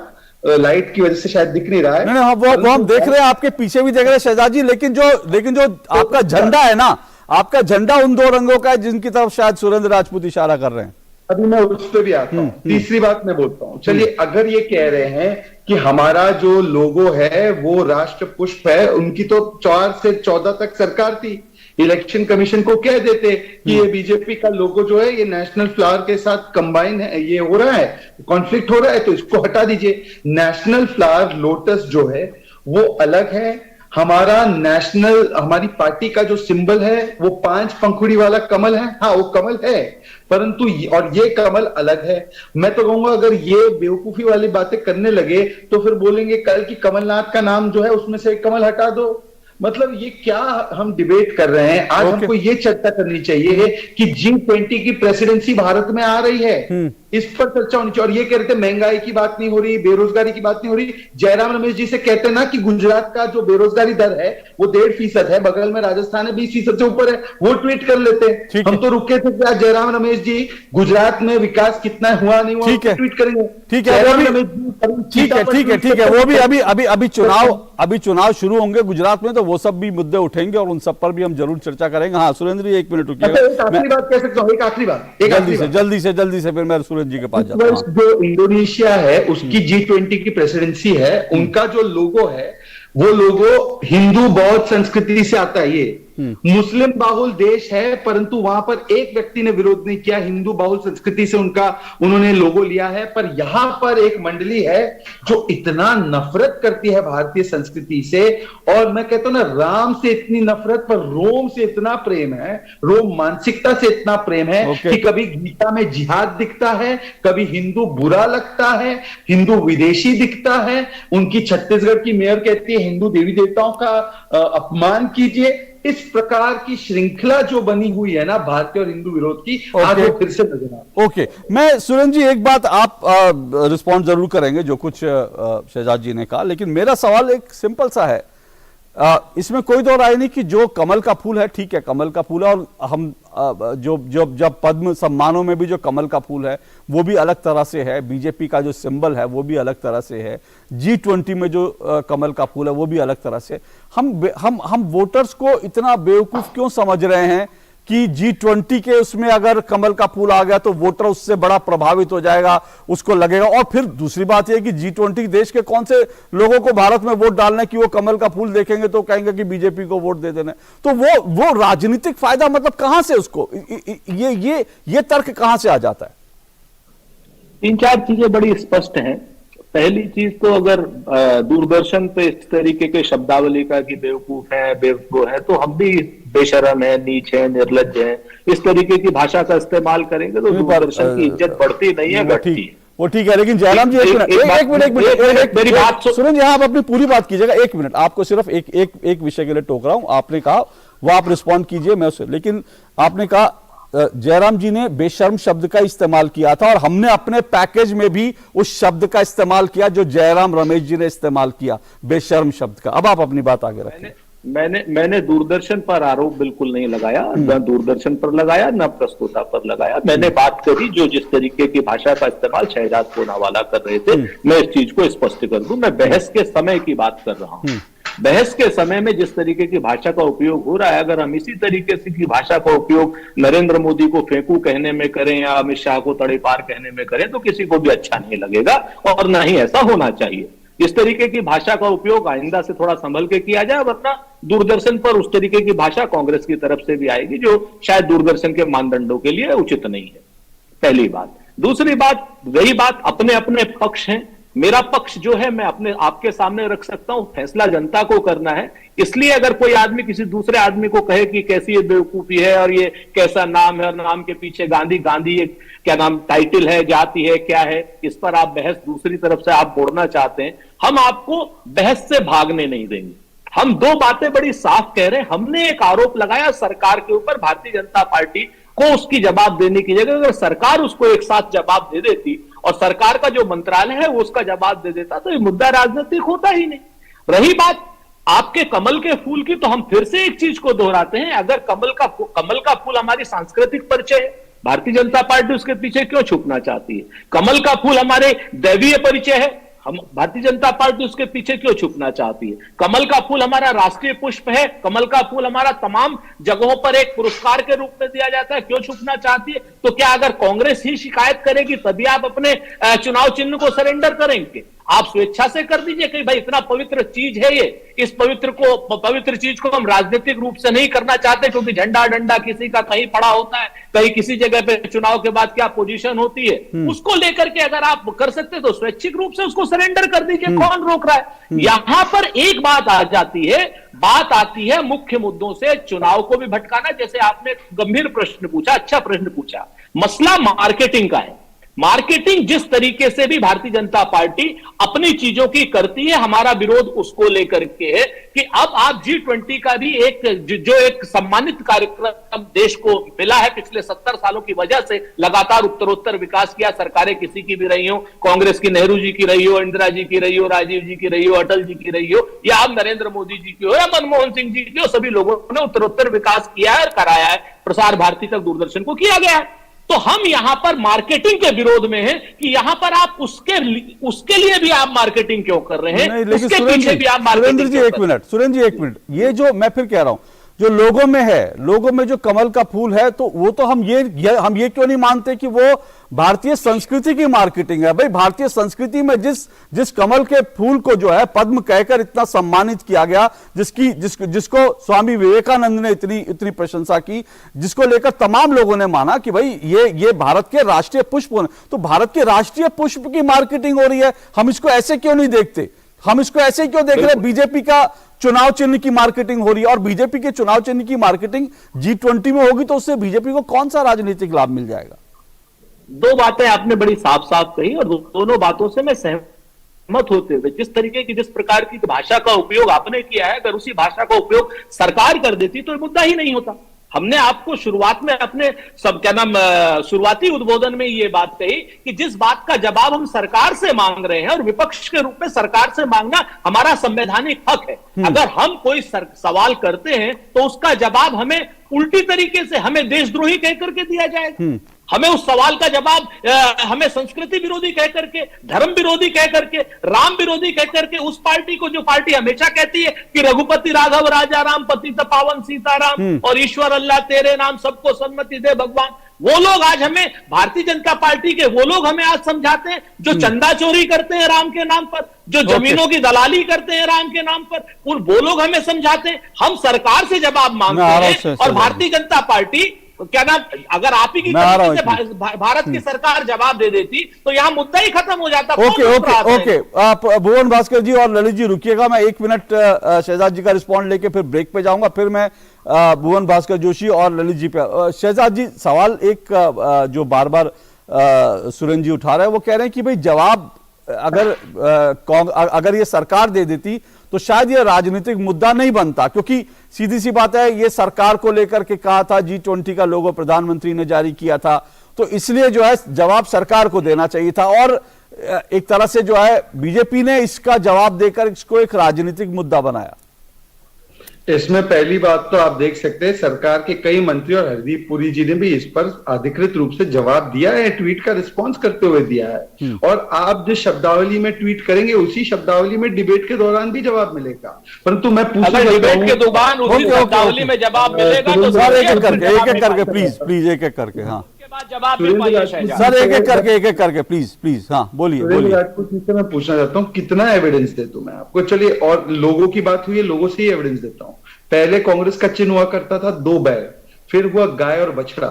लाइट की वजह से शायद दिख नहीं रहा है। नहीं, वो हम देख रहे हैं, आपके पीछे भी देख रहे हैं शहजाद जी, लेकिन जो आपका झंडा है ना, आपका झंडा उन 2 रंगों का है जिनकी तरफ शायद सुरेंद्र राजपूत इशारा कर रहे हैं। अभी मैं उस पर भी आता हूं। तीसरी बात मैं बोलता हूं, चलिए अगर ये कह रहे हैं कि हमारा जो लोगो है वो राष्ट्र पुष्प है, उनकी तो 4 से 14 तक सरकार थी, इलेक्शन कमीशन को कह देते कि ये बीजेपी का लोगो जो है ये नेशनल फ्लावर के साथ कंबाइन है, ये हो रहा है, कॉन्फ्लिक्ट हो रहा है, तो इसको हटा दीजिए। नेशनल फ्लावर लोटस जो है वो अलग है, हमारा नेशनल, हमारी पार्टी का जो सिंबल है वो 5 पंखुड़ी वाला कमल है, हाँ वो कमल है, परंतु और ये कमल अलग है। मैं तो कहूंगा अगर ये बेवकूफी वाली बातें करने लगे तो फिर बोलेंगे कल की कमलनाथ का नाम जो है उसमें से कमल हटा दो। मतलब ये क्या हम डिबेट कर रहे हैं आज? हमको ये चर्चा करनी चाहिए कि G20 की प्रेसिडेंसी भारत में आ रही है, इस पर चर्चा होनी चाहिए। और ये कह रहे थे महंगाई की बात नहीं हो रही, बेरोजगारी की बात नहीं हो रही। जयराम रमेश जी से कहते हैं ना कि गुजरात का जो बेरोजगारी दर है वो 1.5% है, बगल में राजस्थान है 20% से ऊपर है, वो ट्वीट कर लेते हैं। हम तो रुके थे कि आज जयराम रमेश जी गुजरात में विकास कितना हुआ नहीं हुआ ट्वीट करेंगे। ठीक है, वो भी अभी चुनाव शुरू होंगे गुजरात में, तो वो सब भी मुद्दे उठेंगे और उन सब पर भी हम जरूर चर्चा करेंगे। हाँ सुरेंद्र जी 1 मिनट रुकिएगा। एक आखिरी बात कह सकता हूँ, एक आखिरी बात जल्दी से फिर मैं सुरेंद्र जी के पास जाता हूँ। जो इंडोनेशिया है उसकी G20 की प्रेसिडेंसी है, उनका जो लोगो है वो लोगो हिंदू बौद्ध संस्कृति से आता है। ये मुस्लिम बाहुल देश है, परंतु वहां पर एक व्यक्ति ने विरोध नहीं किया, हिंदू बाहुल संस्कृति से उन्होंने लोगो लिया है। पर यहां पर एक मंडली है जो इतना नफरत करती है भारतीय संस्कृति से, और मैं कहता हूं ना, राम से इतनी नफरत पर रोम से इतना प्रेम है, रोम मानसिकता से इतना प्रेम है कि कभी गीता में जिहाद दिखता है, कभी हिंदू बुरा लगता है, हिंदू विदेशी दिखता है। उनकी छत्तीसगढ़ की मेयर कहती है हिंदू देवी देवताओं का अपमान कीजिए। इस प्रकार की श्रृंखला जो बनी हुई है ना भारतीय और हिंदू विरोध की, आज वो फिर से नजर आ। ओके, मैं सुरेंद्र जी एक बात आप रिस्पॉन्ड जरूर करेंगे जो कुछ शहजाद जी ने कहा, लेकिन मेरा सवाल एक सिंपल सा है। इसमें कोई दो राय नहीं कि जो कमल का फूल है, ठीक है कमल का फूल है, और हम जब पद्म सम्मानों में भी जो कमल का फूल है वो भी अलग तरह से है, बीजेपी का जो सिंबल है वो भी अलग तरह से है, G20 में जो कमल का फूल है वो भी अलग तरह से। हम वोटर्स को इतना बेवकूफ क्यों समझ रहे हैं कि G20 के उसमें अगर कमल का फूल आ गया तो वोटर उससे बड़ा प्रभावित हो जाएगा, उसको लगेगा। और फिर दूसरी बात यह कि G20 देश के कौन से लोगों को भारत में वोट डालना है कि वो कमल का फूल देखेंगे तो कहेंगे कि बीजेपी को वोट दे देना। तो वो राजनीतिक फायदा मतलब कहां से उसको ये तर्क कहां से आ जाता है? 3-4 चीजें बड़ी स्पष्ट हैं। पहली चीज तो अगर दूरदर्शन पे इस तरीके के शब्दावली का कि बेवकूफ है, बेवकूफ है, तो हम भी बेशरम है, नीच है, निर्लज्ज है, इस तरीके की भाषा का इस्तेमाल करेंगे तो दूरदर्शन की इज्जत बढ़ती नहीं है, घटती है। वो ठीक है, लेकिन जयराम जी एक मिनट मेरी बात सुरेंद्र जी, आप अपनी पूरी बात कीजिएगा। 1 मिनट, आपको सिर्फ एक विषय के लिए टोक रहा हूं। आपने कहा वो आप रिस्पॉन्ड कीजिए, मैं उससे, लेकिन आपने कहा जयराम जी ने बेशर्म शब्द का इस्तेमाल किया था और हमने अपने पैकेज में भी उस शब्द का इस्तेमाल किया जो जयराम रमेश जी ने इस्तेमाल किया, बेशर्म शब्द का। अब आप अपनी बात आगे रखें। मैंने दूरदर्शन पर आरोप बिल्कुल नहीं लगाया, न दूरदर्शन पर लगाया न प्रस्तोता पर लगाया। मैंने बात करी जो जिस तरीके की भाषा का इस्तेमाल शहजाद पूनावाला कर रहे थे, मैं इस चीज को स्पष्ट कर दूं। मैं बहस के समय की बात कर रहा हूं। बहस के समय में जिस तरीके की भाषा का उपयोग हो रहा है, अगर हम इसी तरीके से की भाषा का उपयोग नरेंद्र मोदी को फेंकू कहने में करें या अमित शाह को तड़ेपार कहने में करें तो किसी को भी अच्छा नहीं लगेगा और ना ही ऐसा होना चाहिए। इस तरीके की भाषा का उपयोग आइंदा से थोड़ा संभल के किया जाए, वरना दूरदर्शन पर उस तरीके की भाषा कांग्रेस की तरफ से भी आएगी जो शायद दूरदर्शन के मानदंडों के लिए उचित नहीं है। पहली बात। दूसरी बात, रही बात अपने अपने पक्ष हैं, मेरा पक्ष जो है मैं अपने आपके सामने रख सकता हूं, फैसला जनता को करना है। इसलिए अगर कोई आदमी किसी दूसरे आदमी को कहे कि कैसी ये बेवकूफी है और ये कैसा नाम है और नाम के पीछे गांधी एक क्या नाम टाइटल है, जाति है, क्या है, इस पर आप बहस दूसरी तरफ से आप मोड़ना चाहते हैं, हम आपको बहस से भागने नहीं देंगे। हम दो बातें बड़ी साफ कह रहे हैं। हमने एक आरोप लगाया सरकार के ऊपर, भारतीय जनता पार्टी को उसकी जवाब देने की जगह अगर सरकार उसको एक साथ जवाब दे देती और सरकार का जो मंत्रालय है वो उसका जवाब दे देता तो ये मुद्दा राजनीतिक होता ही नहीं। रही बात आपके कमल के फूल की, तो हम फिर से एक चीज को दोहराते हैं, अगर कमल का फूल हमारी सांस्कृतिक परिचय है, भारतीय जनता पार्टी उसके पीछे क्यों छुपना चाहती है? कमल का फूल हमारे दैवीय परिचय है, हम भारतीय जनता पार्टी उसके पीछे क्यों छुपना चाहती है? कमल का फूल हमारा राष्ट्रीय पुष्प है, कमल का फूल हमारा तमाम जगहों पर एक पुरस्कार के रूप में दिया जाता है, क्यों छुपना चाहती है? तो क्या अगर कांग्रेस ही शिकायत करेगी तभी आप अपने चुनाव चिन्ह को सरेंडर करेंगे? आप स्वेच्छा से कर दीजिए कि भाई इतना पवित्र चीज है ये, इस पवित्र चीज को हम राजनीतिक रूप से नहीं करना चाहते, क्योंकि झंडा डंडा किसी का कहीं पड़ा होता है, कहीं किसी जगह पे चुनाव के बाद क्या पोजीशन होती है, उसको लेकर के अगर आप कर सकते तो स्वैच्छिक रूप से उसको सरेंडर कर दीजिए, कौन रोक रहा है? यहां पर एक बात आ जाती है, बात आती है मुख्य मुद्दों से चुनाव को भी भटकाना। जैसे आपने गंभीर प्रश्न पूछा, अच्छा प्रश्न पूछा, मसला मार्केटिंग का है। मार्केटिंग जिस तरीके से भी भारतीय जनता पार्टी अपनी चीजों की करती है, हमारा विरोध उसको लेकर के है कि अब आप G20 का भी जो एक सम्मानित कार्यक्रम देश को मिला है पिछले 70 सालों की वजह से, लगातार उत्तरोत्तर विकास किया, सरकारें किसी की भी रही हो, कांग्रेस की नेहरू जी की रही हो, इंदिरा जी की रही हो, राजीव जी की रही हो, अटल जी की रही हो, या अब नरेंद्र मोदी जी की हो या मनमोहन सिंह जी की हो, सभी लोगों ने उत्तरोत्तर विकास किया है और कराया है, प्रसार भारती तक दूरदर्शन को किया गया है। तो हम यहां पर मार्केटिंग के विरोध में हैं कि यहां पर आप उसके लिए भी आप मार्केटिंग क्यों कर रहे हैं, नहीं, लेकिन उसके पीछे भी आप सुरेंद्र मार्केटिंग जी एक मिनट, सुरेंद्र जी एक मिनट, ये जो मैं फिर कह रहा हूं जो लोगों में है, लोगों में जो कमल का फूल है, तो वो तो हम ये क्यों नहीं मानते कि वो भारतीय संस्कृति की मार्केटिंग है। भाई भारतीय संस्कृति में जिस कमल के फूल को जो है पद्म कहकर इतना सम्मानित किया गया, जिसको स्वामी विवेकानंद ने इतनी प्रशंसा की, जिसको लेकर तमाम लोगों ने माना कि भाई ये भारत के राष्ट्रीय पुष्प होने, तो भारत के राष्ट्रीय पुष्प की मार्केटिंग हो रही है। हम इसको ऐसे क्यों नहीं देखते, हम इसको ऐसे क्यों देख रहे हैं? बीजेपी का चुनाव चिन्ह की मार्केटिंग हो रही है, और बीजेपी के चुनाव चिन्ह की मार्केटिंग G20 में होगी तो उससे बीजेपी को कौन सा राजनीतिक लाभ मिल जाएगा? दो बातें आपने बड़ी साफ साफ कही और दोनों बातों से मैं सहमत होते हुए, जिस प्रकार की भाषा का उपयोग आपने किया है, अगर उसी भाषा का उपयोग सरकार कर देती तो मुद्दा ही नहीं होता। हमने आपको शुरुआत में अपने शुरुआती उद्बोधन में ये बात कही कि जिस बात का जवाब हम सरकार से मांग रहे हैं और विपक्ष के रूप में सरकार से मांगना हमारा संवैधानिक हक है। अगर हम कोई सवाल करते हैं तो उसका जवाब हमें उल्टी तरीके से, हमें देशद्रोही कह करके दिया जाएगा। हमें उस सवाल का जवाब हमें संस्कृति विरोधी कह करके, धर्म विरोधी कह करके, राम विरोधी कह करके, उस पार्टी को जो पार्टी हमेशा कहती है कि रघुपति राघव राजा राम, पतित पावन सीताराम और ईश्वर अल्लाह तेरे नाम, सबको सन्मति दे भगवान, वो लोग आज हमें, भारतीय जनता पार्टी के वो लोग हमें आज समझाते हैं जो चंदा चोरी करते हैं राम के नाम पर, जो जमीनों की दलाली करते हैं राम के नाम पर, वो लोग हमें समझाते हैं। हम सरकार से जवाब मांगते हैं और भारतीय जनता पार्टी क्या नाम, अगर आप ही की भारत की सरकार जवाब दे देती तो यहां मुद्दा ही खत्म हो जाता। ओके, आप भुवन भास्कर जी और ललित जी रुकिएगा, मैं 1 मिनट शहजाद जी का रिस्पॉन्ड लेके फिर ब्रेक पे जाऊंगा, फिर मैं भुवन भास्कर जोशी और ललित जी पे। शहजाद जी, सवाल एक जो बार बार सुरेंद्र जी उठा रहे हैं, वो कह रहे हैं कि भाई जवाब अगर ये सरकार दे देती तो शायद ये राजनीतिक मुद्दा नहीं बनता, क्योंकि सीधी सी बात है ये सरकार को लेकर के कहा था, G20 का लोगो प्रधानमंत्री ने जारी किया था, तो इसलिए जो है जवाब सरकार को देना चाहिए था, और एक तरह से जो है बीजेपी ने इसका जवाब देकर इसको एक राजनीतिक मुद्दा बनाया। इसमें पहली बात तो आप देख सकते हैं सरकार के कई मंत्री और हरदीप पुरी जी ने भी इस पर अधिकृत रूप से जवाब दिया है, ट्वीट का रिस्पांस करते हुए दिया है। और आप जिस शब्दावली में ट्वीट करेंगे उसी शब्दावली में डिबेट के दौरान भी जवाब मिलेगा। परंतु मैं पूछना डिबेट के दौरान उसी शब्दावली में जवाब मिलेगा तो सर एक एक करके प्लीज एक एक करके, हाँ जवाब मिल पाएगा सर, एक एक करके प्लीज, हाँ बोलिए। राजपूत जी से मैं पूछना चाहता हूँ कितना एविडेंस दे दूं मैं आपको। चलिए, और लोगों की बात हुई है, लोगों से ही एविडेंस देता हूँ। पहले कांग्रेस का चिन्ह हुआ करता था 2 बैल, फिर हुआ गाय और बछड़ा।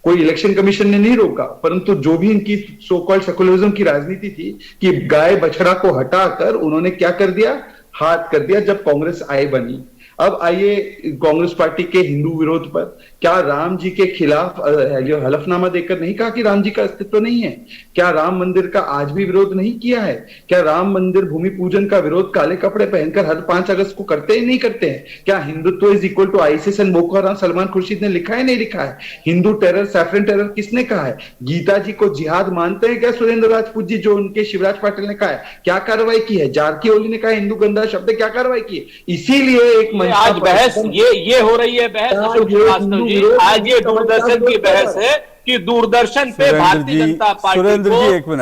कोई इलेक्शन कमीशन ने नहीं रोका, परंतु जो भी इनकी सो कॉल्ड सेकुलरिज्म की राजनीति थी कि गाय बछड़ा को हटाकर उन्होंने क्या कर दिया, हाथ कर दिया जब कांग्रेस आई बनी। अब आइए कांग्रेस पार्टी के हिंदू विरोध पर, क्या राम जी के खिलाफ हलफनामा देकर नहीं कहा कि राम जी का अस्तित्व नहीं है? क्या राम मंदिर का आज भी विरोध नहीं किया है? क्या राम मंदिर भूमि पूजन का विरोध काले कपड़े पहनकर हर 5 अगस्त को करते ही नहीं करते हैं? क्या Hindutva is equal to ISIS and Boko Haram Salman Khurshid ने लिखा है, नहीं लिखा है? हिंदू टेरर, सैफरन टेरर किसने कहा है? गीता जी को जिहाद मानते हैं क्या सुरेंद्र राजपूत जी, जो उनके शिवराज पाटिल ने कहा है? क्या कार्रवाई की है? जारकी ओली ने कहा हिंदू गंदा शब्द, क्या कार्रवाई की है? इसीलिए एक आज बहस ये हो रही है, बहस अशोक श्रीवास्तव जी, आज ये दूरदर्शन की बहस है कि दूरदर्शन पे भारतीय जनता पार्टी को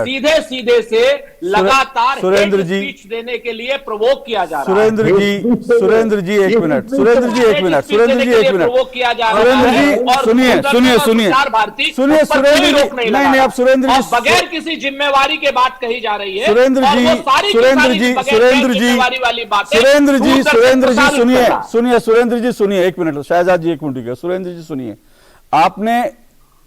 सीधे से लगातार स्पीच देने के लिए प्रवोक किया जा रहा है। सुरेंद्र जी एक मिनट प्रवोक किया जा रहा है और सुनिए नहीं, आप सुरेंद्र जी बगैर किसी जिम्मेवारी के बात कही जा रही है। सुरेंद्र जी सुनिए, 1 मिनट, शहजाद जी 1 मिनट, सुरेंद्र जी सुनिए। आपने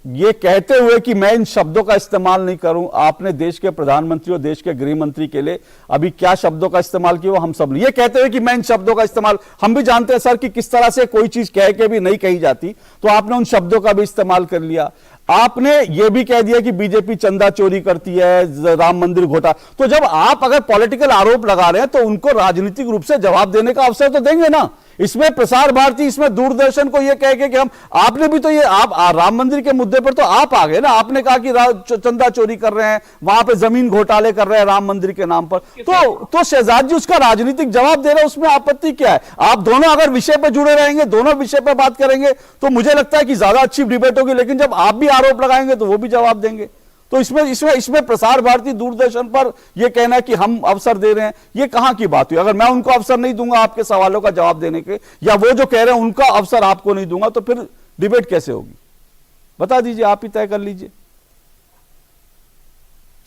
ये कहते हुए कि मैं इन शब्दों का इस्तेमाल नहीं करूं, आपने देश के प्रधानमंत्री और देश के गृह मंत्री के लिए अभी क्या शब्दों का इस्तेमाल किया वो हम सब, ये कहते हुए कि मैं इन शब्दों का इस्तेमाल, हम भी जानते हैं सर कि किस तरह से कोई चीज कह के भी नहीं कही जाती, तो आपने उन शब्दों का भी इस्तेमाल कर लिया। आपने यह भी कह दिया कि बीजेपी चंदा चोरी करती है, राम मंदिर घोटाला। तो जब आप अगर पॉलिटिकल आरोप लगा रहे हैं तो उनको राजनीतिक रूप से जवाब देने का अवसर तो देंगे ना। इसमें प्रसार भारती, इसमें दूरदर्शन को यह कह के कि हम, आपने भी तो ये, आप राम मंदिर के मुद्दे पर तो आप आ गए ना। आपने कहा कि चंदा चोरी कर रहे हैं, वहां पे जमीन घोटाले कर रहे हैं राम मंदिर के नाम पर। तो शहजाद जी उसका राजनीतिक जवाब दे रहे हैं, उसमें आपत्ति क्या है? आप दोनों अगर विषय पर जुड़े रहेंगे, दोनों विषय पर बात करेंगे तो मुझे लगता है कि ज्यादा अच्छी डिबेट होगी। लेकिन जब आप भी आरोप लगाएंगे तो वो भी जवाब देंगे। तो इसमें प्रसार भारती, दूरदर्शन पर यह कहना है कि हम अवसर दे रहे हैं, ये कहां की बात हुई? अगर मैं उनको अवसर नहीं दूंगा आपके सवालों का जवाब देने के, या वो जो कह रहे हैं उनका अवसर आपको नहीं दूंगा, तो फिर डिबेट कैसे होगी? बता दीजिए, आप ही तय कर लीजिए।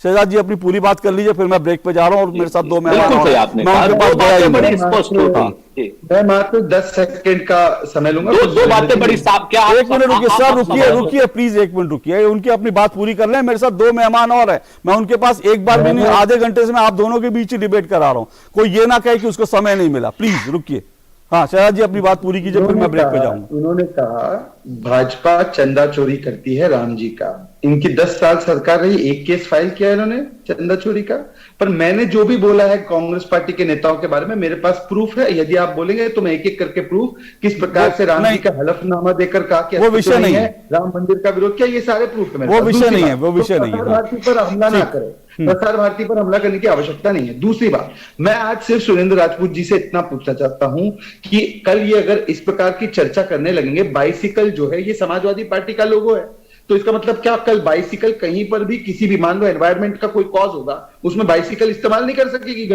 शहजाद जी अपनी पूरी बात कर लीजिए, फिर मैं ब्रेक पे जा रहा हूं और मेरे साथ दो मेहमान बिल्कुल सही आपने कहा, दो बातें बड़ी स्पष्ट होती। मैं मात्र 10 सेकंड का समय लूंगा। दो बातें बड़ी साफ। क्या एक मिनट रुकिए सर, रुकिए प्लीज, एक मिनट रुकिए। उनकी अपनी बात पूरी कर लें। मेरे साथ दो मेहमान और है, मैं उनके पास एक बार भी नहीं, आधे घंटे से मैं आप दोनों के बीच ही डिबेट करा रहा हूं। कोई ये ना कहे कि उसको समय नहीं मिला। प्लीज रुकिए। हाँ शहजाद जी अपनी बात पूरी कीजिए, फिर मैं ब्रेक पे जाऊंगा। उन्होंने कहा भाजपा चंदा चोरी करती है राम जी का। इनकी 10 साल सरकार रही, एक केस फाइल किया है इन्होंने चंदा चोरी का। पर मैंने जो भी बोला है कांग्रेस पार्टी के नेताओं के बारे में, मेरे पास प्रूफ है। यदि आप बोलेंगे तो मैं एक एक करके प्रूफ, किस प्रकार से राम जी का हलफनामा देकर कहा कि वो विषय नहीं है, राम मंदिर का विरोध किया, ये सारे प्रूफ है मेरे पास। वो विषय नहीं है, वो विषय नहीं है। प्रसार भारती पर हमला ना करें, प्रसार भारती पर हमला करने की आवश्यकता नहीं है। दूसरी बात, मैं आज सिर्फ सुरेंद्र राजपूत जी से इतना पूछना चाहता हूं कि कल ये अगर इस प्रकार की चर्चा करने लगेंगे, बाइसिकल जो है ये समाजवादी पार्टी का लोगो है, तो इसका मतलब क्या कल बाइसिकल कहीं पर भी किसी भी, मान लो एनवायरमेंट का कोई कॉज होगा, उसमें बाइसिकल इस्तेमाल नहीं कर सकेगी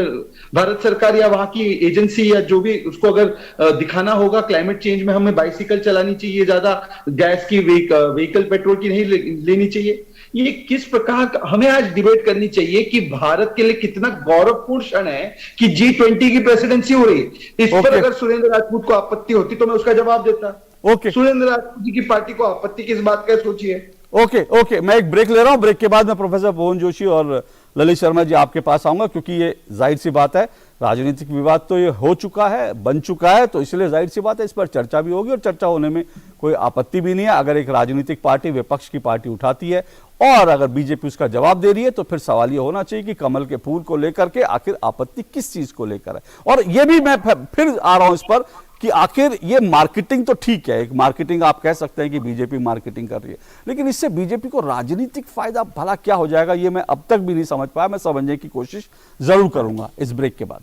भारत सरकार या वहां की एजेंसी, या जो भी उसको अगर दिखाना होगा क्लाइमेट चेंज में हमें बाइसिकल चलानी चाहिए, ज्यादा गैस की व्हीकल पेट्रोल की नहीं लेनी चाहिए। ये किस प्रकार, हमें आज डिबेट करनी चाहिए कि भारत के लिए कितना गौरवपूर्ण क्षण है कि G20 की प्रेसिडेंसी हो रही है। इस पर अगर सुरेंद्र राजपूत को आपत्ति होती तो मैं उसका जवाब देता। सुरेंद्र राजपूत जी की पार्टी को आपत्ति किस बात का, सोचिए। ओके, मैं एक ब्रेक ले रहा हूं। ब्रेक के बाद में प्रोफेसर पवन जोशी और ललित शर्मा जी आपके पास आऊंगा, क्योंकि ये जाहिर सी बात है, राजनीतिक विवाद तो ये हो चुका है, बन चुका है, तो इसलिए जाहिर सी बात है इस पर चर्चा भी होगी और चर्चा होने में कोई आपत्ति भी नहीं है। अगर एक राजनीतिक पार्टी, विपक्ष की पार्टी उठाती है और अगर बीजेपी उसका जवाब दे रही है, तो फिर सवाल ये होना चाहिए कि कमल के फूल को लेकर के आखिर आपत्ति किस चीज को लेकर है। और ये भी मैं फिर आ रहा हूं इस पर कि आखिर ये मार्केटिंग तो ठीक है, एक मार्केटिंग आप कह सकते हैं कि बीजेपी मार्केटिंग कर रही है, लेकिन इससे बीजेपी को राजनीतिक फायदा भला क्या हो जाएगा, ये मैं अब तक भी नहीं समझ पाया। मैं समझने की कोशिश जरूर करूंगा इस ब्रेक के बाद।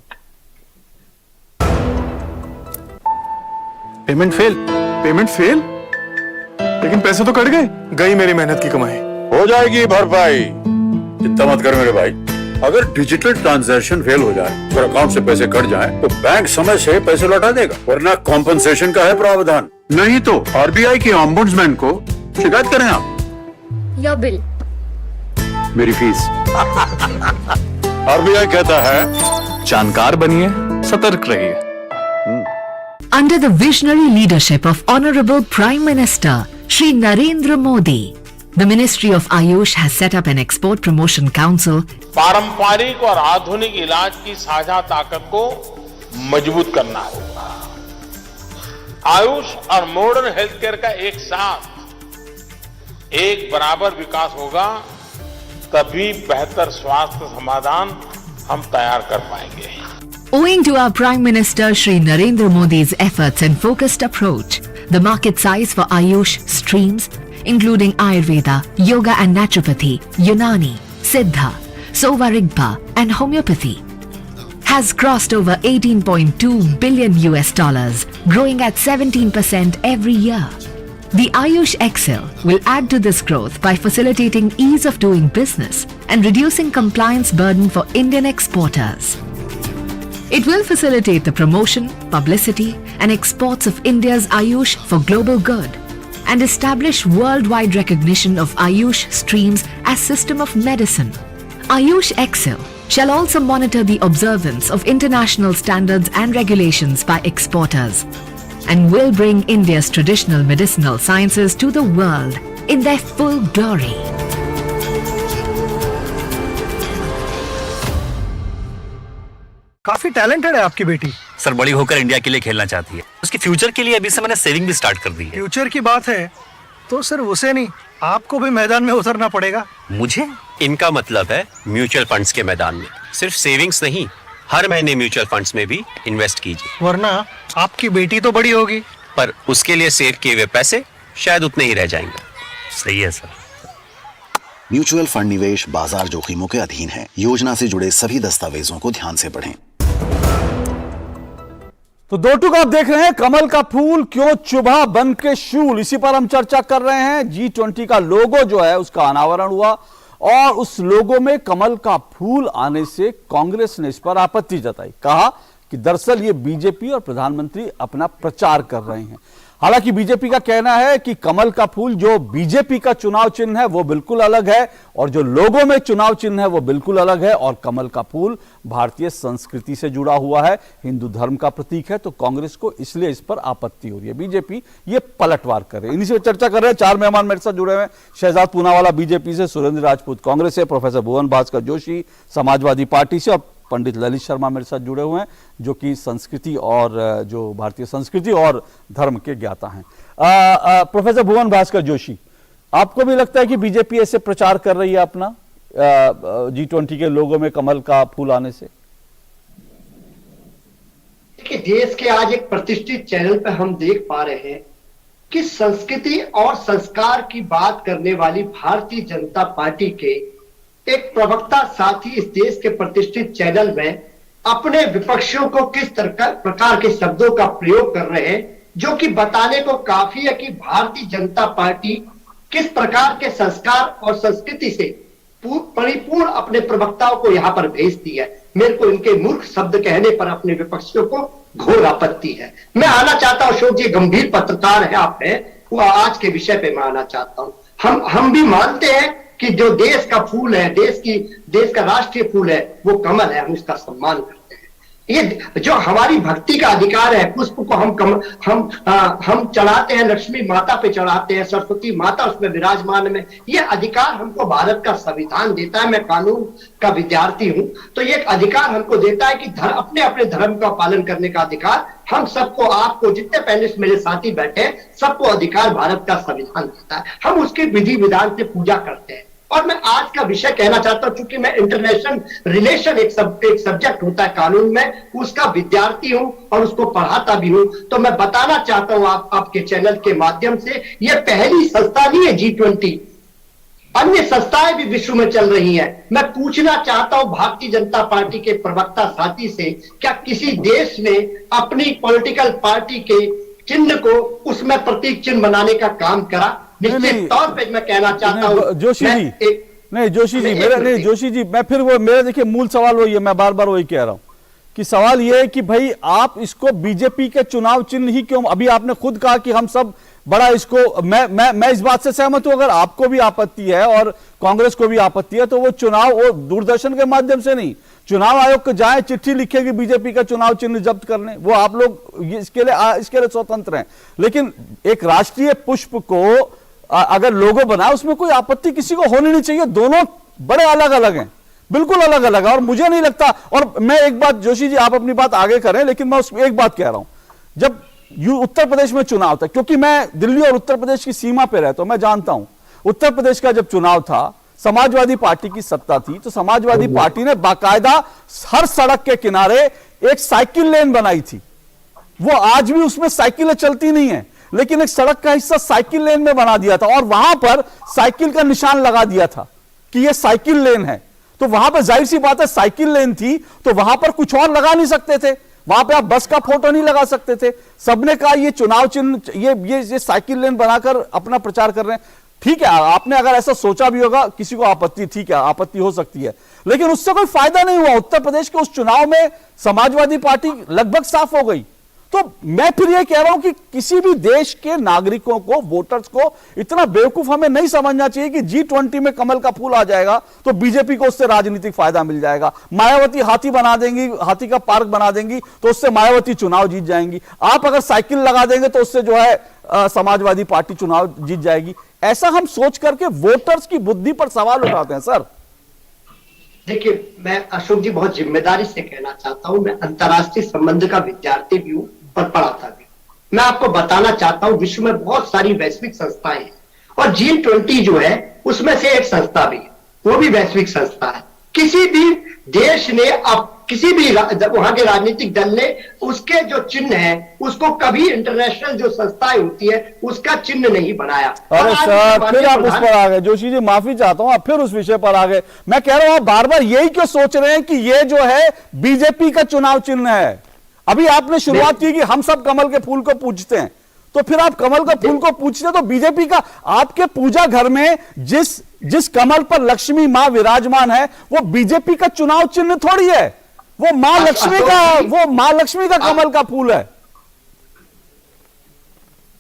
पेमेंट फेल, लेकिन पैसे तो कट गई मेरी मेहनत की कमाई। हो जाएगी भरपाई, चिंता मत कर मेरे भाई। अगर डिजिटल ट्रांजैक्शन फेल हो जाए, अगर अकाउंट से पैसे कट जाएं, तो बैंक समय से पैसे लौटा देगा, वरना कॉम्पनसेशन का है प्रावधान। नहीं तो आरबीआई के ऑम्बुड्समैन को शिकायत करें आप। योर बिल, मेरी फीस। आरबीआई कहता है जानकार बनिए, सतर्क रहिए। Under the visionary leadership of Honorable Prime Minister Shri Narendra Modi, the Ministry of Ayush has set up an export promotion council. पारंपरिक और आधुनिक इलाज की साझा ताकत को मजबूत करना होगा। आयुष और मॉडर्न हेल्थ केयर का एक साथ, एक बराबर विकास होगा, तभी बेहतर स्वास्थ्य समाधान हम तैयार कर पाएंगे। Owing to our Prime Minister Shri Narendra Modi's efforts and focused approach, the market size for Ayush streams, including Ayurveda, Yoga and Naturopathy, Unani, Siddha, Sova Rigpa and Homeopathy, has crossed over $18.2 billion, growing at 17% every year. The Ayush Excel will add to this growth by facilitating ease of doing business and reducing compliance burden for Indian exporters. It will facilitate the promotion, publicity and exports of India's Ayush for global good and establish worldwide recognition of Ayush streams as system of medicine. Ayush Excel shall also monitor the observance of international standards and regulations by exporters and will bring India's traditional medicinal sciences to the world in their full glory. काफी talented है आपकी बेटी। Sir बड़ी होकर India के लिए खेलना चाहती है, उसके फ्यूचर के लिए अभी से मैंने सेविंग भी स्टार्ट कर दी है। फ्यूचर की बात है तो सिर्फ उसे नहीं, आपको भी मैदान में उतरना पड़ेगा। मुझे? इनका मतलब है म्यूचुअल फंड्स के मैदान में। सिर्फ सेविंग्स नहीं, हर महीने म्यूचुअल फंड्स में भी इन्वेस्ट कीजिए। वरना आपकी बेटी तो बड़ी होगी। पर उसके लिए सेव किए हुए पैसे शायद उतने ही रह जाएंगे। सही है सर। म्यूचुअल फंड निवेश बाजार जोखिमों के अधीन है। योजना से जुड़े सभी दस्तावेजों को ध्यान से पढ़ें। तो दो टूक आप देख रहे हैं, कमल का फूल क्यों चुभा बन के शूल, इसी पर हम चर्चा कर रहे हैं। G20 का लोगो जो है उसका अनावरण हुआ और उस लोगो में कमल का फूल आने से कांग्रेस ने इस पर आपत्ति जताई। कहा कि दरअसल ये बीजेपी और प्रधानमंत्री अपना प्रचार कर रहे हैं। हालांकि बीजेपी का कहना है कि कमल का फूल जो बीजेपी का चुनाव चिन्ह है वो बिल्कुल अलग है और जो लोगों में चुनाव चिन्ह है वो बिल्कुल अलग है, और कमल का फूल भारतीय संस्कृति से जुड़ा हुआ है, हिंदू धर्म का प्रतीक है। तो कांग्रेस को इसलिए इस पर आपत्ति हो रही है। बीजेपी ये पलटवार करे, इन्हीं से चर्चा कर रहे हैं। चार मेहमान मेरे साथ जुड़े हुए हैं। शहजाद पूनावाला बीजेपी से, सुरेंद्र राजपूत कांग्रेस से, प्रोफेसर भुवन भास्कर जोशी समाजवादी पार्टी से, और पंडित ललित शर्मा मेरे साथ जुड़े हुए हैं जो कि संस्कृति और जो भारतीय संस्कृति और धर्म के ज्ञाता हैं। प्रोफेसर भुवन भास्कर जोशी, आपको भी लगता है कि बीजेपी ऐसे प्रचार कर रही है अपना G20 के लोगों में कमल का फूल आने से? देखिए, देश के आज एक प्रतिष्ठित चैनल पर हम देख पा रहे हैं कि संस्कृति और संस्कार की बात करने वाली भारतीय जनता पार्टी के एक प्रवक्ता साथी इस देश के प्रतिष्ठित चैनल में अपने विपक्षियों को किस प्रकार के शब्दों का प्रयोग कर रहे हैं, जो कि बताने को काफी है कि भारतीय जनता पार्टी किस प्रकार के संस्कार और संस्कृति से परिपूर्ण अपने प्रवक्ताओं को यहाँ पर भेजती है। मेरे को इनके मूर्ख शब्द कहने पर अपने विपक्षियों को घोर आपत्ति है। मैं आना चाहता हूं, अशोक जी गंभीर पत्रकार है आप हैं, वो आज के विषय पे मैं आना चाहता हूं। हम भी मानते हैं कि जो देश का फूल है, देश का राष्ट्रीय फूल है वो कमल है, हम उसका सम्मान करते हैं। ये जो हमारी भक्ति का अधिकार है, पुष्प को हम चढ़ाते हैं, लक्ष्मी माता पे चढ़ाते हैं, सरस्वती माता उसमें विराजमान में, ये अधिकार हमको भारत का संविधान देता है। मैं कानून का विद्यार्थी हूं, तो ये एक अधिकार हमको देता है कि अपने अपने धर्म का पालन करने का अधिकार हम सबको, आपको, जितने पैनलिस्ट मेरे साथी बैठे सबको अधिकार भारत का संविधान देता है। हम उसके विधि विधान से पूजा करते हैं। और मैं आज का विषय कहना चाहता हूं, चूंकि मैं इंटरनेशनल रिलेशन एक सब्जेक्ट होता है कानून में, उसका विद्यार्थी हूं और उसको पढ़ाता भी हूं, तो मैं बताना चाहता हूं आपके चैनल के माध्यम से, ये पहली संस्था नहीं है G20, अन्य संस्थाएं भी विश्व में चल रही हैं। मैं पूछना चाहता हूं भारतीय जनता पार्टी के प्रवक्ता साथी से, क्या किसी देश ने अपनी पॉलिटिकल पार्टी के चिन्ह को उसमें प्रतीक चिन्ह बनाने का काम करा? निश्चित तौर पे मैं कहना चाहता हूं जोशी जी, मैं फिर वो मेरा देखिए मूल सवाल वही है, मैं बार बार वही कह रहा हूं कि सवाल ये है कि भाई आप इसको बीजेपी के चुनाव चिन्ह ही क्यों, अभी आपने खुद कहा कि हम सब बड़ा इसको, मैं इस बात से सहमत हूं, अगर आपको भी आपत्ति है और कांग्रेस को भी आपत्ति है तो वो चुनाव वो दूरदर्शन के माध्यम से नहीं, चुनाव आयोग को जाए, चिट्ठी लिखेगी बीजेपी का चुनाव चिन्ह जब्त करने, वो आप लोग इसके लिए स्वतंत्र हैं। लेकिन एक राष्ट्रीय पुष्प को अगर लोगो बना, उसमें कोई आपत्ति किसी को होनी नहीं चाहिए। दोनों बड़े अलग अलग हैं, बिल्कुल अलग अलग है। और मुझे नहीं लगता, और मैं एक बात, जोशी जी आप अपनी बात आगे करें, लेकिन मैं उसमें एक बात कह रहा हूं, जब उत्तर प्रदेश में चुनाव था, क्योंकि मैं दिल्ली और उत्तर प्रदेश की सीमा पे रहता हूं, मैं जानता हूं, उत्तर प्रदेश का जब चुनाव था, समाजवादी पार्टी की सत्ता थी, तो समाजवादी पार्टी ने बाकायदा हर सड़क के किनारे एक साइकिल लेन बनाई थी। वो आज भी उसमें साइकिलें चलती नहीं है, लेकिन एक सड़क का हिस्सा साइकिल लेन में बना दिया था और वहां पर साइकिल का निशान लगा दिया था कि यह साइकिल लेन है। तो वहां पर जाहिर सी बात है, साइकिल लेन थी तो वहां पर कुछ और लगा नहीं सकते थे, वहां पे आप बस का फोटो नहीं लगा सकते थे। सबने कहा ये चुनाव चिन्ह, ये साइकिल लेन बनाकर अपना प्रचार कर रहे हैं। ठीक है, आपने अगर ऐसा सोचा भी होगा, किसी को आपत्ति, ठीक है, आपत्ति हो सकती है, लेकिन उससे कोई फायदा नहीं हुआ। उत्तर प्रदेश के उस चुनाव में समाजवादी पार्टी लगभग साफ हो गई। तो मैं फिर यह कह रहा हूं कि किसी भी देश के नागरिकों को, वोटर्स को इतना बेवकूफ हमें नहीं समझना चाहिए कि G20 में कमल का फूल आ जाएगा तो बीजेपी को उससे राजनीतिक फायदा मिल जाएगा। मायावती हाथी बना देंगी, हाथी का पार्क बना देंगी तो उससे मायावती चुनाव जीत जाएंगी। आप अगर साइकिल लगा देंगे तो उससे जो है समाजवादी पार्टी चुनाव जीत जाएगी। ऐसा हम सोच करके वोटर्स की बुद्धि पर सवाल उठाते हैं। सर देखिए, मैं अशोक जी बहुत जिम्मेदारी से कहना चाहता हूं, मैं अंतर्राष्ट्रीय संबंध का विद्यार्थी भी हूं और पढ़ाता भी। मैं आपको बताना चाहता हूं, विश्व में बहुत सारी वैश्विक संस्थाएं हैं और G20 जो है उसमें से एक संस्था भी है, वो भी वैश्विक संस्था है। किसी भी देश ने अब किसी भी वहां के राजनीतिक दल ने उसके जो चिन्ह है उसको कभी इंटरनेशनल जो संस्थाएं होती है उसका चिन्ह नहीं बनाया। अरे सर फिर आप उस पर आ गए जोशी जी, माफी चाहता हूं, आप फिर उस विषय पर आ गए। मैं कह रहा हूं आप बार बार यही क्यों सोच रहे हैं कि ये जो है बीजेपी का चुनाव चिन्ह है? अभी आपने शुरुआत की कि हम सब कमल के फूल को पूजते हैं, तो फिर आप कमल का फूल को पूछते तो बीजेपी का आपके पूजा घर में जिस कमल पर लक्ष्मी मां विराजमान है वो बीजेपी का चुनाव चिन्ह थोड़ी है, वो मां लक्ष्मी का कमल का फूल है।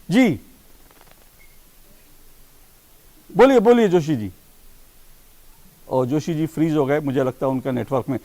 जी बोलिए बोलिए जोशी जी। और जोशी जी फ्रीज हो गए, मुझे लगता है उनका नेटवर्क में।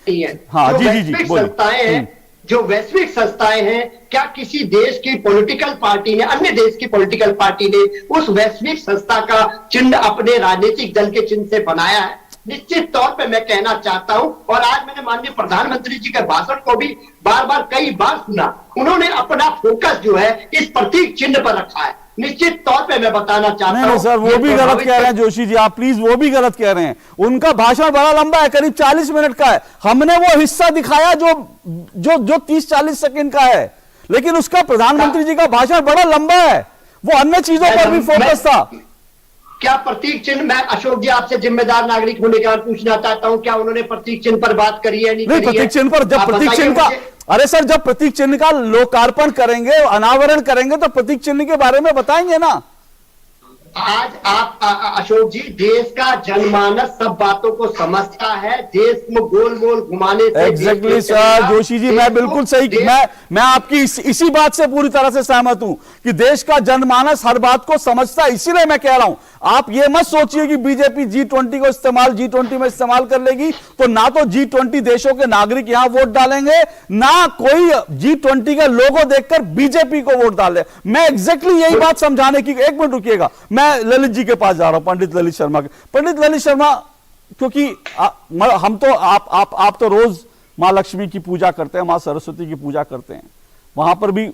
हाँ जी बोलिए। जो वैश्विक संस्थाएं हैं, क्या किसी देश की पॉलिटिकल पार्टी ने, अन्य देश की पॉलिटिकल पार्टी ने उस वैश्विक संस्था का चिन्ह अपने राजनीतिक दल के चिन्ह से बनाया है? निश्चित तौर पे मैं कहना चाहता हूं, और आज मैंने माननीय प्रधानमंत्री जी के भाषण को भी कई बार सुना, उन्होंने अपना फोकस जो है इस प्रतीक चिन्ह पर रखा है। निश्चित तौर पे मैं बताना चाहता हूं सर वो भी गलत कह रहे हैं जोशी जी, आप प्लीज वो भी गलत कह रहे हैं। उनका भाषण बड़ा लंबा है, करीब 40 मिनट का है। हमने वो हिस्सा दिखाया जो 30-40 सेकंड का है, लेकिन उसका प्रधानमंत्री जी का भाषण बड़ा लंबा है, वो अन्य चीजों पर भी फोकस था। क्या प्रतीक चिन्ह, मैं अशोक जी आपसे जिम्मेदार नागरिक होने के बाद पूछना चाहता हूं, क्या उन्होंने प्रतीक चिन्ह पर बात करी है? नहीं प्रतीक चिन्ह पर, जब प्रतीक चिन्ह का, अरे सर जब प्रतीक चिन्ह का लोकार्पण करेंगे, अनावरण करेंगे तो प्रतीक चिन्ह के बारे में बताएंगे ना। आज आप अशोक जी, देश का जनमानस सब बातों को समझता है, देश में गोल गोल घुमाने से एग्जैक्टली सर जोशी जी, मैं बिल्कुल सही, मैं आपकी इसी बात से पूरी तरह से सहमत हूं कि देश का जनमानस हर बात को समझता है। इसीलिए मैं कह रहा हूं, आप ये मत सोचिए कि बीजेपी G20 को G20 में इस्तेमाल कर लेगी तो ना तो G20 देशों के नागरिक यहां वोट डालेंगे, ना कोई G20 का लोगो देखकर बीजेपी को वोट डाले। मैं एग्जैक्टली यही बात समझाने की, एक मिनट रुकिएगा, मैं ललित जी के पास जा रहा हूं, पंडित ललित शर्मा के। पंडित ललित शर्मा, क्योंकि हम तो आप तो रोज मां लक्ष्मी की पूजा करते हैं, मां सरस्वती की पूजा करते हैं, वहां पर भी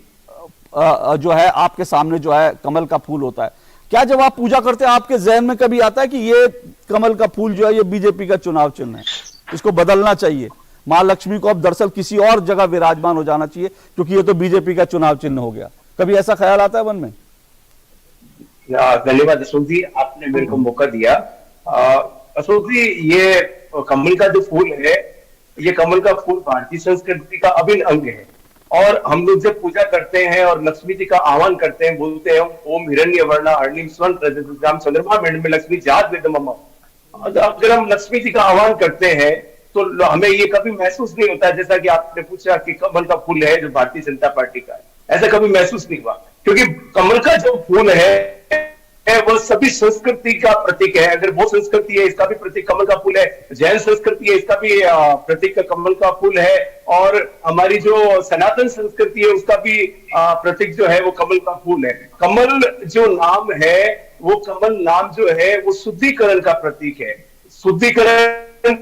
जो है आपके सामने जो है कमल का फूल होता है। क्या जब आप पूजा करते हैं आपके जहन में कभी आता है कि ये कमल का फूल जो है ये बीजेपी का चुनाव चिन्ह है, इसको बदलना चाहिए, मां लक्ष्मी को अब दरअसल किसी और जगह विराजमान हो जाना चाहिए क्योंकि ये तो बीजेपी का चुनाव चिन्ह हो गया? कभी ऐसा ख्याल आता है मन में? धन्यवाद अशोक जी, आपने मेरे को मौका दिया। अशोक जी, ये कमल का जो फूल है, ये कमल का फूल भारतीय संस्कृति का अभिन्न अंग है, और हम लोग जब पूजा करते हैं और लक्ष्मी जी का आह्वान करते हैं, बोलते हैं ओम हिरण्य वर्णा हरणिम स्वर्ण प्रजम चंद्रमा में लक्ष्मी जात वेद मम। अगर हम लक्ष्मी जी का आह्वान करते हैं तो हमें ये कभी महसूस नहीं होता, जैसा कि आपने पूछा कि कमल का फूल है जो भारतीय जनता पार्टी का है, ऐसा कभी महसूस नहीं हुआ, क्योंकि कमल का जो फूल है वो सभी संस्कृति का प्रतीक है। अगर वो संस्कृति है, इसका भी प्रतीक कमल का फूल है। जैन संस्कृति है, इसका भी प्रतीक कमल का फूल है, और हमारी जो सनातन संस्कृति है उसका भी प्रतीक जो है वो कमल का फूल है। कमल जो नाम है, वो कमल नाम जो है वो शुद्धिकरण का प्रतीक है। शुद्धिकरण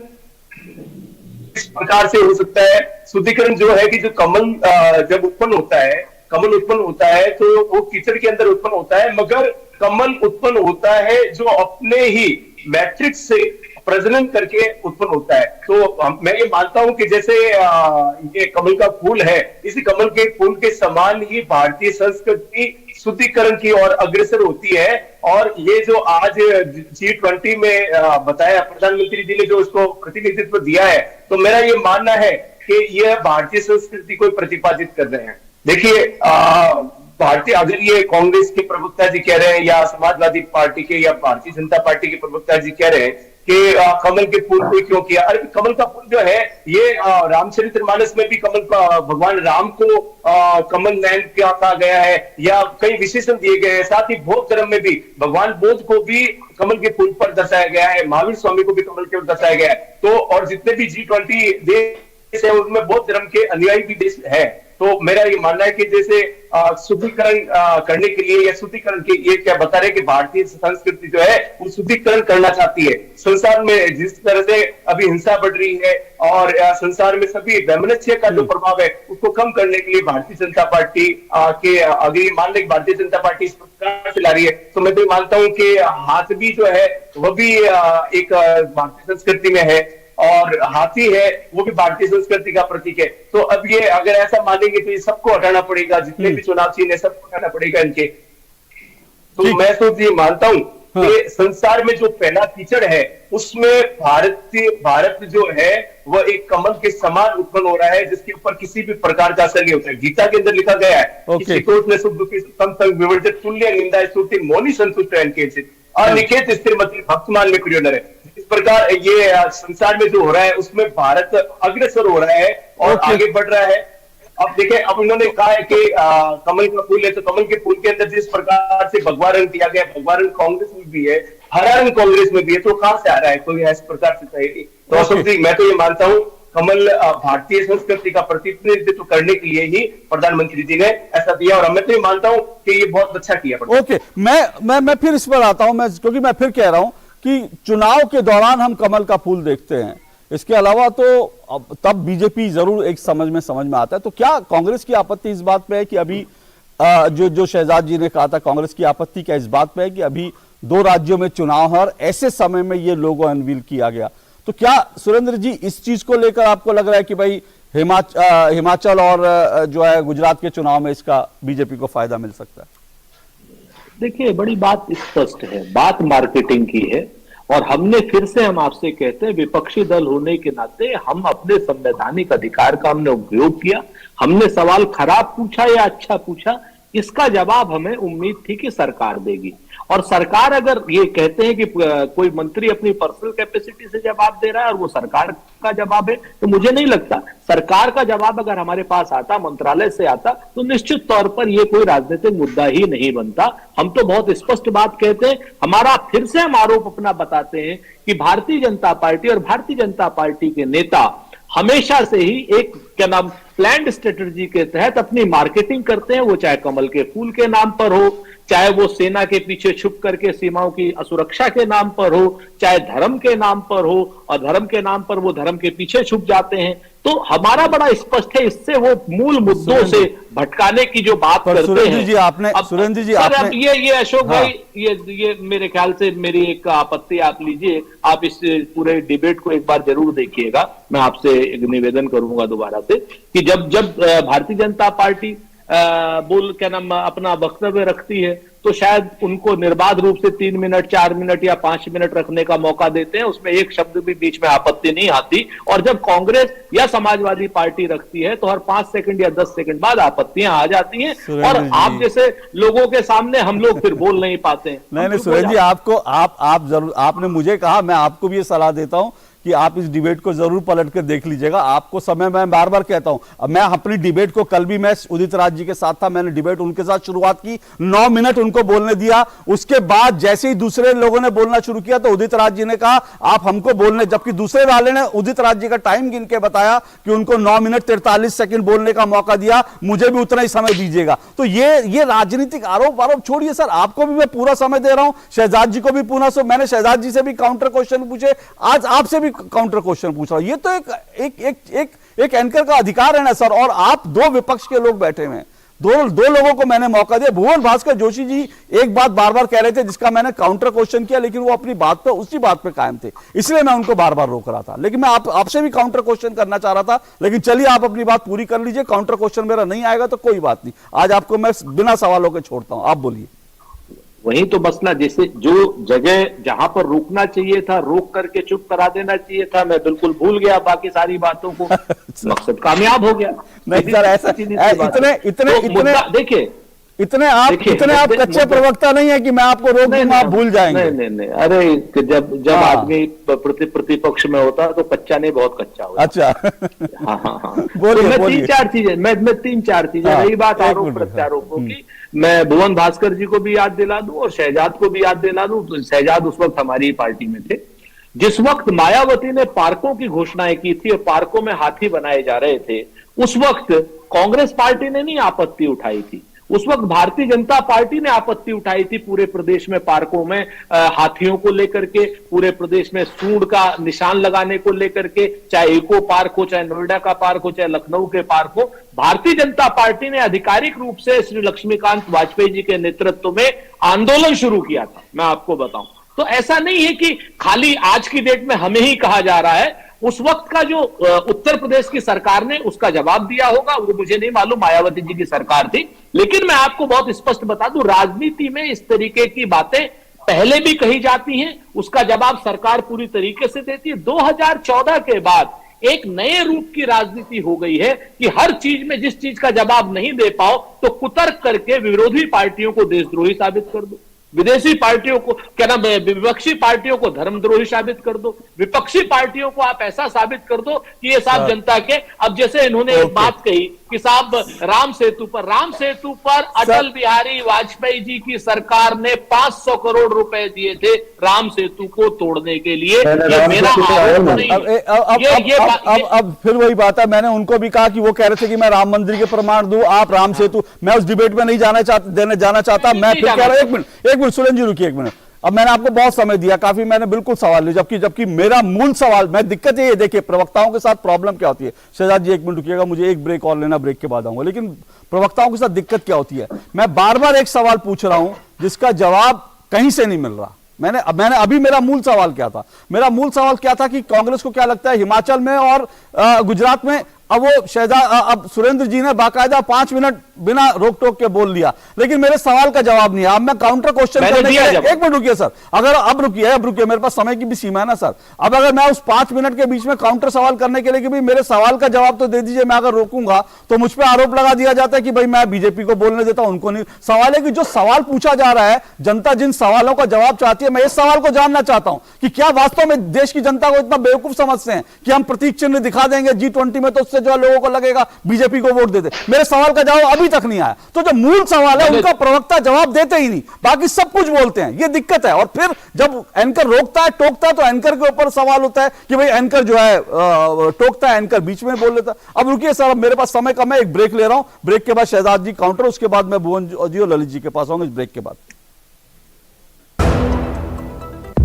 इस प्रकार से हो सकता है, शुद्धिकरण जो है कि जो कमल जब उत्पन्न होता है, कमल उत्पन्न होता है तो वो कीचड़ के अंदर उत्पन्न होता है, मगर कमल उत्पन्न होता है जो अपने ही मैट्रिक्स से प्रजनन करके उत्पन्न होता है। तो मैं ये मानता हूं कि जैसे ये कमल का फूल है, इसी कमल के फूल के समान ही भारतीय संस्कृति शुद्धिकरण की ओर अग्रसर होती है। और ये जो आज G20 में बताया प्रधानमंत्री जी ने, जो उसको प्रतिनिधित्व दिया है, तो मेरा ये मानना है कि यह भारतीय संस्कृति को प्रतिपादित कर रहे हैं। देखिए, भारतीय, अगर ये कांग्रेस के प्रवक्ता जी कह रहे हैं या समाजवादी पार्टी के या भारतीय जनता पार्टी के प्रवक्ता जी कह रहे हैं कि कमल के फूल को क्यों किया, अरे कमल का फूल जो है ये रामचरितमानस में भी कमल का, भगवान राम को कमल नयन कहा गया है, या कई विशेषण दिए गए हैं। साथ ही बौद्ध धर्म में भी भगवान बुद्ध को भी कमल के फूल पर दर्शाया गया है, महावीर स्वामी को भी कमल के ऊपर दर्शाया गया है। तो और जितने भी G20 देश है उनमें बौद्ध धर्म के अनुयायी भी देश है, तो मेरा ये मानना है कि जैसे शुद्धिकरण करने के लिए या शुद्धिकरण के ये क्या बता रहे कि भारतीय संस्कृति जो है वो शुद्धिकरण करना चाहती है। संसार में जिस तरह से अभी हिंसा बढ़ रही है और संसार में सभी वैमनस्य का जो प्रभाव है उसको कम करने के लिए भारतीय जनता पार्टी के अगर ये मान लें भारतीय जनता पार्टी इस प्रकार से ला रही है, तो मैं तो मानता हूं कि हाथ भी जो है वह भी एक भारतीय संस्कृति में है और हाथी है वो भी भारतीय संस्कृति का प्रतीक है। तो अब ये अगर ऐसा मानेंगे तो ये सबको हटाना पड़ेगा, जितने भी चुनाव चिन्ह है सबको हटाना पड़ेगा इनके। तो मैं तो ये मानता हूं कि संसार में जो फैला कीचड़ है उसमें भारत जो है वह एक कमल के समान उत्पन्न हो रहा है, जिसके ऊपर किसी भी प्रकार का असर नहीं होता है। गीता के अंदर लिखा गया है कि विवर्जित तुल्य निंदा स्तुति मौनी संतुष्ट अनिकेत स्थिरमति भक्तमान में प्रिय है। इस प्रकार ये संसार में जो हो रहा है उसमें भारत अग्रसर हो रहा है और आगे बढ़ रहा है। अब देखें, अब उन्होंने कहा है कि कमल का फूल है, तो कमल के फूल के अंदर जिस प्रकार से भगवा रंग दिया गया, भगवा रंग कांग्रेस में भी है, हरा रंग कांग्रेस में भी है, तो कहां से आ रहा है? कोई इस प्रकार से चाहिए। तो अशोक जी, मैं तो ये मानता हूं कमल भारतीय संस्कृति का प्रतिनिधित्व करने के लिए ही प्रधानमंत्री जी ने ऐसा दिया और मैं तो ये मानता हूं कि ये बहुत अच्छा किया। ओके, मैं फिर इस पर आता हूं, क्योंकि मैं फिर कह रहा हूं कि चुनाव के दौरान हम कमल का फूल देखते हैं, इसके अलावा तो तब बीजेपी जरूर एक समझ में आता है। तो क्या कांग्रेस की आपत्ति इस बात पे है कि अभी जो शहजाद जी ने कहा था, कांग्रेस की आपत्ति क्या इस बात पे है कि अभी 2 राज्यों में चुनाव है और ऐसे समय में ये लोगो अनवील किया गया? तो क्या सुरेंद्र जी इस चीज को लेकर आपको लग रहा है कि भाई हिमाचल और जो है गुजरात के चुनाव में इसका बीजेपी को फायदा मिल सकता है? देखिए, बड़ी बात स्पष्ट है, बात मार्केटिंग की है और हमने फिर से हम आपसे कहते हैं विपक्षी दल होने के नाते हम अपने संवैधानिक अधिकार का हमने उपयोग किया। हमने सवाल खराब पूछा या अच्छा पूछा, इसका जवाब हमें उम्मीद थी कि सरकार देगी। और सरकार अगर ये कहते हैं कि कोई मंत्री अपनी पर्सनल कैपेसिटी से जवाब दे रहा है और वो सरकार का जवाब है, तो मुझे नहीं लगता। सरकार का जवाब अगर हमारे पास आता, मंत्रालय से आता, तो निश्चित तौर पर ये कोई राजनीतिक मुद्दा ही नहीं बनता। हम तो बहुत स्पष्ट बात कहते हैं, हमारा फिर से हम आरोप अपना बताते हैं कि भारतीय जनता पार्टी और भारतीय जनता पार्टी के नेता हमेशा से ही एक प्लान्ड स्ट्रेटजी के तहत अपनी मार्केटिंग करते हैं, वो चाहे कमल के फूल के नाम पर हो, चाहे वो सेना के पीछे छुप करके सीमाओं की सुरक्षा के नाम पर हो, चाहे धर्म के नाम पर हो, और धर्म के नाम पर वो धर्म के पीछे छुप जाते हैं। तो हमारा बड़ा स्पष्ट है, इससे वो मूल मुद्दों से भटकाने की जो बात करते हैं। सुरेंद्र जी आपने ये अशोक भाई, ये मेरे ख्याल से मेरी एक आपत्ति आप लीजिए, आप इस पूरे डिबेट को एक बार जरूर देखिएगा। मैं आपसे एक निवेदन करूंगा दोबारा से कि जब भारतीय जनता पार्टी अपना वक्तव्य रखती है तो शायद उनको निर्बाध रूप से 3 मिनट 4 मिनट या 5 मिनट रखने का मौका देते हैं, उसमें एक शब्द भी बीच में आपत्ति नहीं आती। और जब कांग्रेस या समाजवादी पार्टी रखती है तो हर 5 सेकंड या 10 सेकंड बाद आपत्तियां आ जाती हैं और आप जैसे लोगों के सामने हम लोग फिर बोल नहीं पाते हैं। नहीं सुरेंद्र जी, आप जरूर, आपने मुझे कहा, मैं आपको भी ये सलाह देता हूं कि आप इस डिबेट को जरूर पलट कर देख लीजिएगा। आपको समय मैं बार बार कहता हूं, अब मैं अपनी डिबेट को, कल भी मैं उदित राज जी के साथ था, मैंने डिबेट उनके साथ शुरुआत की, 9 मिनट उनको बोलने दिया। उसके बाद जैसे ही दूसरे लोगों ने बोलना शुरू किया तो उदित राज जी ने कहा आप हमको बोलने, जबकि दूसरे वाले ने उदित राज जी का टाइम गिन के बताया कि उनको 9 मिनट 43 सेकंड बोलने का मौका दिया, मुझे भी उतना ही समय दीजिएगा। तो ये राजनीतिक आरोप छोड़िए सर, आपको भी मैं पूरा समय दे रहा हूं, शहजाद जी को भी पूरा। मैंने शहजाद जी से भी काउंटर क्वेश्चन पूछे, आज आपसे भी काउंटर क्वेश्चन पूछ रहा हूं। ये तो एक एंकर का अधिकार है ना सर। और आप 2 विपक्ष के लोग बैठे हुए हैं, दो लोगों को मैंने मौका दिया। भुवन भास्कर जोशी जी एक बात बार बार कह रहे थे जिसका मैंने काउंटर क्वेश्चन किया, लेकिन वो अपनी बात पे, उसी बात पे कायम थे, इसलिए मैं उनको बार बार रोक रहा था। लेकिन मैं आपसे भी काउंटर क्वेश्चन करना चाह रहा था, लेकिन चलिए आप अपनी बात पूरी कर लीजिए। काउंटर क्वेश्चन मेरा नहीं आएगा तो कोई बात नहीं, आज आपको मैं बिना सवालों के छोड़ता हूं, आप बोलिए। वही तो मसला, जैसे जो जगह जहां पर रोकना चाहिए था रोक करके चुप करा देना चाहिए था, मैं बिल्कुल भूल गया बाकी सारी बातों को, मकसद कामयाब हो गया। नहीं सर, ऐसा देखिए, इतने आप कच्चे प्रवक्ता नहीं है कि मैं आपको रोक दूंगा आप भूल जाएंगे। नहीं, अरे जब आदमी प्रतिपक्ष में होता है तो कच्चा नहीं, बहुत कच्चा होता। अच्छा, हाँ। बोलिए। 3-4 चीजें, मैं 3-4 चीजें, रही बात आरोप प्रत्यारोपों की, मैं भुवन भास्कर जी को भी याद दिला दूं और शहजाद को भी याद दिला दूं। तो शहजाद उस वक्त हमारी पार्टी में थे जिस वक्त मायावती ने पार्कों की घोषणाएं की थी और पार्कों में हाथी बनाए जा रहे थे, उस वक्त कांग्रेस पार्टी ने नहीं आपत्ति उठाई थी, उस वक्त भारतीय जनता पार्टी ने आपत्ति उठाई थी पूरे प्रदेश में पार्कों में हाथियों को लेकर के, पूरे प्रदेश में सूंड का निशान लगाने को लेकर के, चाहे इको पार्क हो, चाहे नोएडा का पार्क हो, चाहे लखनऊ के पार्क हो। भारतीय जनता पार्टी ने आधिकारिक रूप से श्री लक्ष्मीकांत वाजपेयी जी के नेतृत्व में आंदोलन शुरू किया था, मैं आपको बताऊं। तो ऐसा नहीं है कि खाली आज की डेट में हमें ही कहा जा रहा है, उस वक्त का जो उत्तर प्रदेश की सरकार ने उसका जवाब दिया होगा, वो मुझे नहीं मालूम, मायावती जी की सरकार थी। लेकिन मैं आपको बहुत स्पष्ट बता दूं, राजनीति में इस तरीके की बातें पहले भी कही जाती हैं, उसका जवाब सरकार पूरी तरीके से देती है। 2014 के बाद एक नए रूप की राजनीति हो गई है कि हर चीज में जिस चीज का जवाब नहीं दे पाओ तो कुतर्क करके विरोधी पार्टियों को देशद्रोही साबित कर दो, विदेशी पार्टियों को क्या नाम, विपक्षी पार्टियों को धर्मद्रोही साबित कर दो, विपक्षी पार्टियों को आप ऐसा साबित कर दो कि ये साहब जनता के। अब जैसे इन्होंने एक बात कही कि साहब राम सेतु पर अटल बिहारी वाजपेयी जी की सरकार ने 500 करोड़ रुपए दिए थे राम सेतु को तोड़ने के लिए। ये मेरा आरोप नहीं है। अब फिर वही बात है, मैंने उनको भी कहा कि वो कह रहे थे कि मैं राम मंदिर के प्रमाण दूं, आप राम सेतु, मैं उस डिबेट में नहीं जाना चाहता। मैं फिर कह रहा हूं, एक मिनट सुरेंद्र जी रुकिए एक मिनट। अब मैंने आपको बहुत समय दिया, काफी मैंने बिल्कुल सवाल लिया, जबकि मेरा मूल सवाल, मैं दिक्कत ये देखिए प्रवक्ताओं के साथ प्रॉब्लम क्या होती है। शहजाद जी एक मिनट रुकिएगा, मुझे एक ब्रेक और लेना, ब्रेक के बाद आऊंगा। लेकिन प्रवक्ताओं के साथ दिक्कत क्या होती है, मैं बार बार एक सवाल पूछ रहा हूं जिसका जवाब कहीं से नहीं मिल रहा। मैंने अभी मेरा मूल सवाल क्या था, मेरा मूल सवाल क्या था कि कांग्रेस को क्या लगता है हिमाचल में और गुजरात में। अब वो शहजाद, अब सुरेंद्र जी ने बाकायदा 5 मिनट बिना रोक टोक के बोल लिया, लेकिन मेरे सवाल का जवाब नहीं है। अब मैं काउंटर क्वेश्चन करने के लिए, एक मिनट रुकिए सर, अगर अब रुकिए, मेरे पास समय की भी सीमा है ना सर। अब अगर मैं उस 5 मिनट के बीच में काउंटर सवाल करने के लिए कि भाई मेरे सवाल का जवाब तो दे दीजिए, मैं अगर रोकूंगा तो मुझ पर आरोप लगा दिया जाता है कि भाई मैं बीजेपी को बोलने देता हूं, उनको नहीं। सवाल है कि जो सवाल पूछा जा रहा है, जनता जिन सवालों का जवाब चाहती है, मैं इस सवाल को जानना चाहता हूं कि क्या वास्तव में देश की जनता को इतना बेवकूफ समझते हैं कि हम प्रतीक चिन्ह दिखा देंगे G20 में तो उससे जो लोगों को लगेगा बीजेपी को वोट देते। मेरे सवाल का जवाब अभी तक नहीं आया। तो जो मूल सवाल है उनका प्रवक्ता जवाब देते ही नहीं, बाकी सब कुछ बोलते हैं, ये दिक्कत है। और फिर जब एंकर रोकता है, टोकता है, तो एंकर के ऊपर सवाल होता है कि भाई एंकर जो है टोकता है, एंकर बीच में बोल लेता है। अब रुकिए सर, अब मेरे पास समय कम है, एक ब्रेक ले रहा हूं, ब्रेक के बाद शहजाद जी काउंटर, उसके बाद मैं भुवन जी और ललित जी के पास आऊंगा इस ब्रेक के बाद।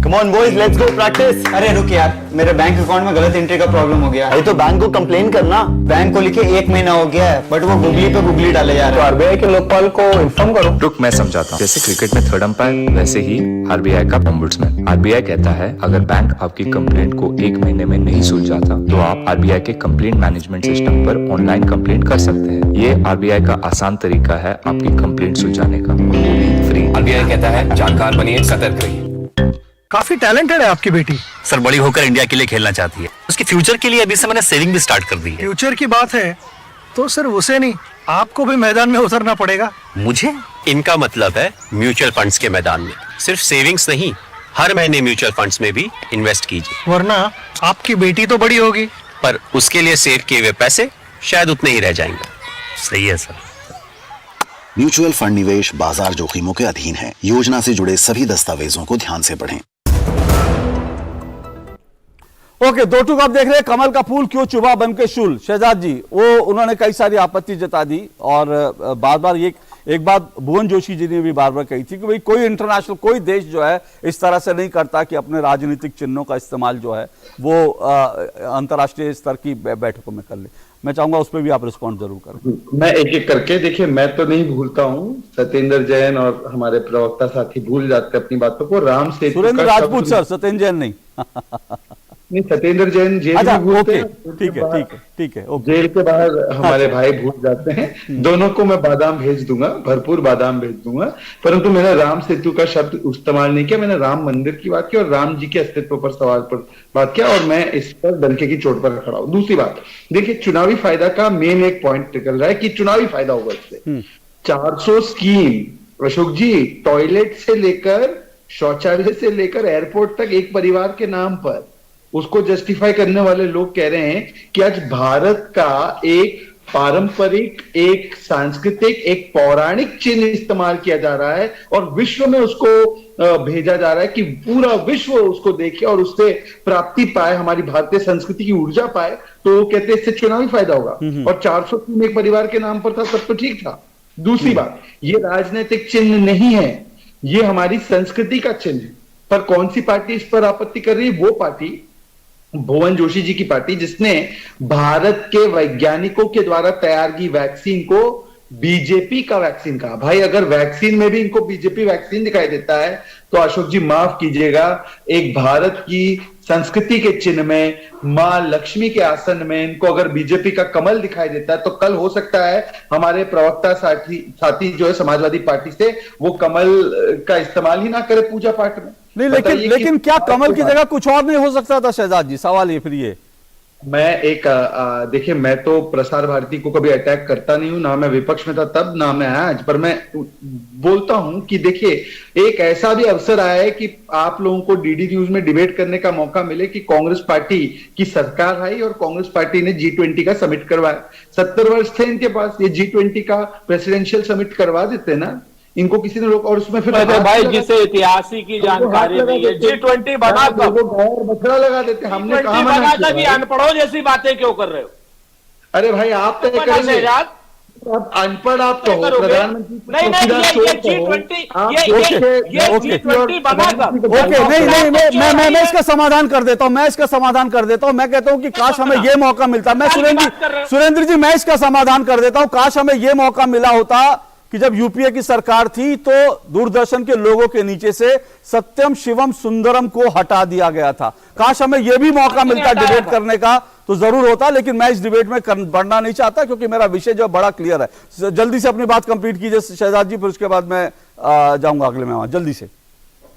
Come on boys, let's go practice. अरे रुक यार, मेरे बैंक अकाउंट में गलत एंट्री का प्रॉब्लम हो गया। अरे तो बैंक को कंप्लेन करना। बैंक को लिखे 1 महीना हो गया है, बट वो गुगली पे गुगली डाले जा रहे हैं। तो आरबीआई के लोकपाल को इन्फॉर्म करो। रुक, मैं समझाता हूँ। जैसे क्रिकेट में थर्ड अंपायर, वैसे ही आरबीआई का ओम्बुड्समैन। आरबीआई कहता है अगर बैंक आपकी कंप्लेंट को 1 महीने में नहीं सुलझाता तो आप आरबीआई के कंप्लेंट मैनेजमेंट सिस्टम पर ऑनलाइन कंप्लेंट कर सकते हैं। ये आरबीआई का आसान तरीका है आपकी कंप्लेंट सुलझाने का, वो भी फ्री। आरबीआई कहता है जानकार बनिए, सतर्क रहिए। काफी टैलेंटेड है आपकी बेटी। सर बड़ी होकर इंडिया के लिए खेलना चाहती है, उसके फ्यूचर के लिए अभी से मैंने सेविंग भी स्टार्ट कर दी है। फ्यूचर की बात है तो सिर्फ उसे नहीं, आपको भी मैदान में उतरना पड़ेगा। मुझे? इनका मतलब है म्यूचुअल फंड्स के मैदान में। सिर्फ सेविंग्स नहीं, हर महीने म्यूचुअल फंड्स में भी इन्वेस्ट कीजिए। वरना आपकी बेटी तो बड़ी होगी, पर उसके लिए सेव किए हुए पैसे शायद उतने ही रह जाएंगे। सही है सर। म्यूचुअल फंड निवेश बाजार जोखिमों के अधीन है। योजना से जुड़े सभी दस्तावेजों को ध्यान से पढ़ें। ओके, दो टूक आप देख रहे हैं कमल का फूल क्यों चुभा बन के शूल। शहजाद जी वो उन्होंने कई सारी आपत्ति जता दी और बार बार ये एक बात भुवन जोशी जी ने भी बार बार कही थी कि भाई कोई इंटरनेशनल, कोई देश जो है इस तरह से नहीं करता कि अपने राजनीतिक चिन्हों का इस्तेमाल जो है वो अंतर्राष्ट्रीय स्तर की बैठकों में कर ले। मैं चाहूंगा उस पर भी आप रिस्पॉन्ड जरूर करें। मैं एक एक करके, देखिए मैं तो नहीं भूलता हूँ, सत्येंद्र जैन और हमारे प्रवक्ता साथी भूल जाते अपनी बातों को। राम सेतु, सुरेंद्र राजपूत सर, सत्येंद्र जैन नहीं नहीं, सत्येंद्र जैन जेल में भूलते हैं। ठीक है जेल के बाहर हमारे भाई भूल जाते हैं। दोनों को मैं बादाम भेज दूंगा, भरपूर बादाम भेज दूंगा, परंतु मैंने राम सेतु का शब्द इस्तेमाल नहीं किया। मैंने राम मंदिर की बात की और राम जी के अस्तित्व पर सवाल पर बात किया और मैं इस पर डंके की चोट पर खड़ा हूं। दूसरी बात, देखिए चुनावी फायदा का मेन एक पॉइंट निकल रहा है कि चुनावी फायदा होगा इससे। 400 स्कीम, अशोक जी, टॉयलेट से लेकर शौचालय से लेकर एयरपोर्ट तक एक परिवार के नाम पर, उसको जस्टिफाई करने वाले लोग कह रहे हैं कि आज भारत का एक पारंपरिक, एक सांस्कृतिक, एक पौराणिक चिन्ह इस्तेमाल किया जा रहा है और विश्व में उसको भेजा जा रहा है कि पूरा विश्व उसको देखे और उससे प्राप्ति पाए, हमारी भारतीय संस्कृति की ऊर्जा पाए। तो वो कहते हैं इससे चुनावी फायदा होगा। और 403 एक परिवार के नाम पर था, तब तो ठीक था। दूसरी बात, ये राजनीतिक चिन्ह नहीं है, ये हमारी संस्कृति का चिन्ह है। पर कौन सी पार्टी इस पर आपत्ति कर रही है? वो पार्टी, भुवन जोशी जी की पार्टी, जिसने भारत के वैज्ञानिकों के द्वारा तैयार की वैक्सीन को बीजेपी का वैक्सीन कहा। भाई अगर वैक्सीन में भी इनको बीजेपी वैक्सीन दिखाई देता है तो अशोक जी माफ कीजिएगा, एक भारत की संस्कृति के चिन्ह में, मां लक्ष्मी के आसन में इनको अगर बीजेपी का कमल दिखाई देता है तो कल हो सकता है हमारे प्रवक्ता साथी जो है समाजवादी पार्टी से, वो कमल का इस्तेमाल ही ना करे पूजा पाठ में। नहीं, लेकिन क्या कमल की जगह कुछ और नहीं हो सकता था शहजाद जी? सवाल ये फिर ये, मैं एक देखिए, मैं तो प्रसार भारती को कभी अटैक करता नहीं हूं, ना मैं विपक्ष में था तब, ना मैं आज, पर मैं बोलता हूं कि देखिए एक ऐसा भी अवसर आया है कि आप लोगों को डीडी न्यूज में डिबेट करने का मौका मिले कि कांग्रेस पार्टी की सरकार आई और कांग्रेस पार्टी ने G20 का समिट करवाया। 70 वर्ष थे इनके पास, ये G20 का प्रेसिडेंशियल समिट करवा देते ना, इनको किसी ने रोक, और उसमें फिर भाई जिसे इतिहासी की जानकारी नहीं है, G20 बना बछड़ा लगा देते। हमने कहा बना था कि अनपढ़ों जैसी बातें क्यों कर रहे हो? अरे भाई आप तय करेंगे, अनपढ़ आप कहो, प्रधानमंत्री नहीं मैं इसका समाधान कर देता हूं, मैं कहता हूं कि काश हमें यह मौका मिलता। मैं सुरेंद्र जी, मैं इसका समाधान कर देता हूं। काश हमें यह मौका मिला होता कि जब यूपीए की सरकार थी तो दूरदर्शन के लोगों के नीचे से सत्यम शिवम सुंदरम को हटा दिया गया था। काश हमें यह भी मौका मिलता डिबेट करने का तो जरूर होता, लेकिन मैं इस डिबेट में बढ़ना नहीं चाहता क्योंकि मेरा विषय जो बड़ा क्लियर है। जल्दी से अपनी बात कंप्लीट कीजिए शहजाद जी, फिर उसके बाद मैं जाऊंगा अगले में, जल्दी से।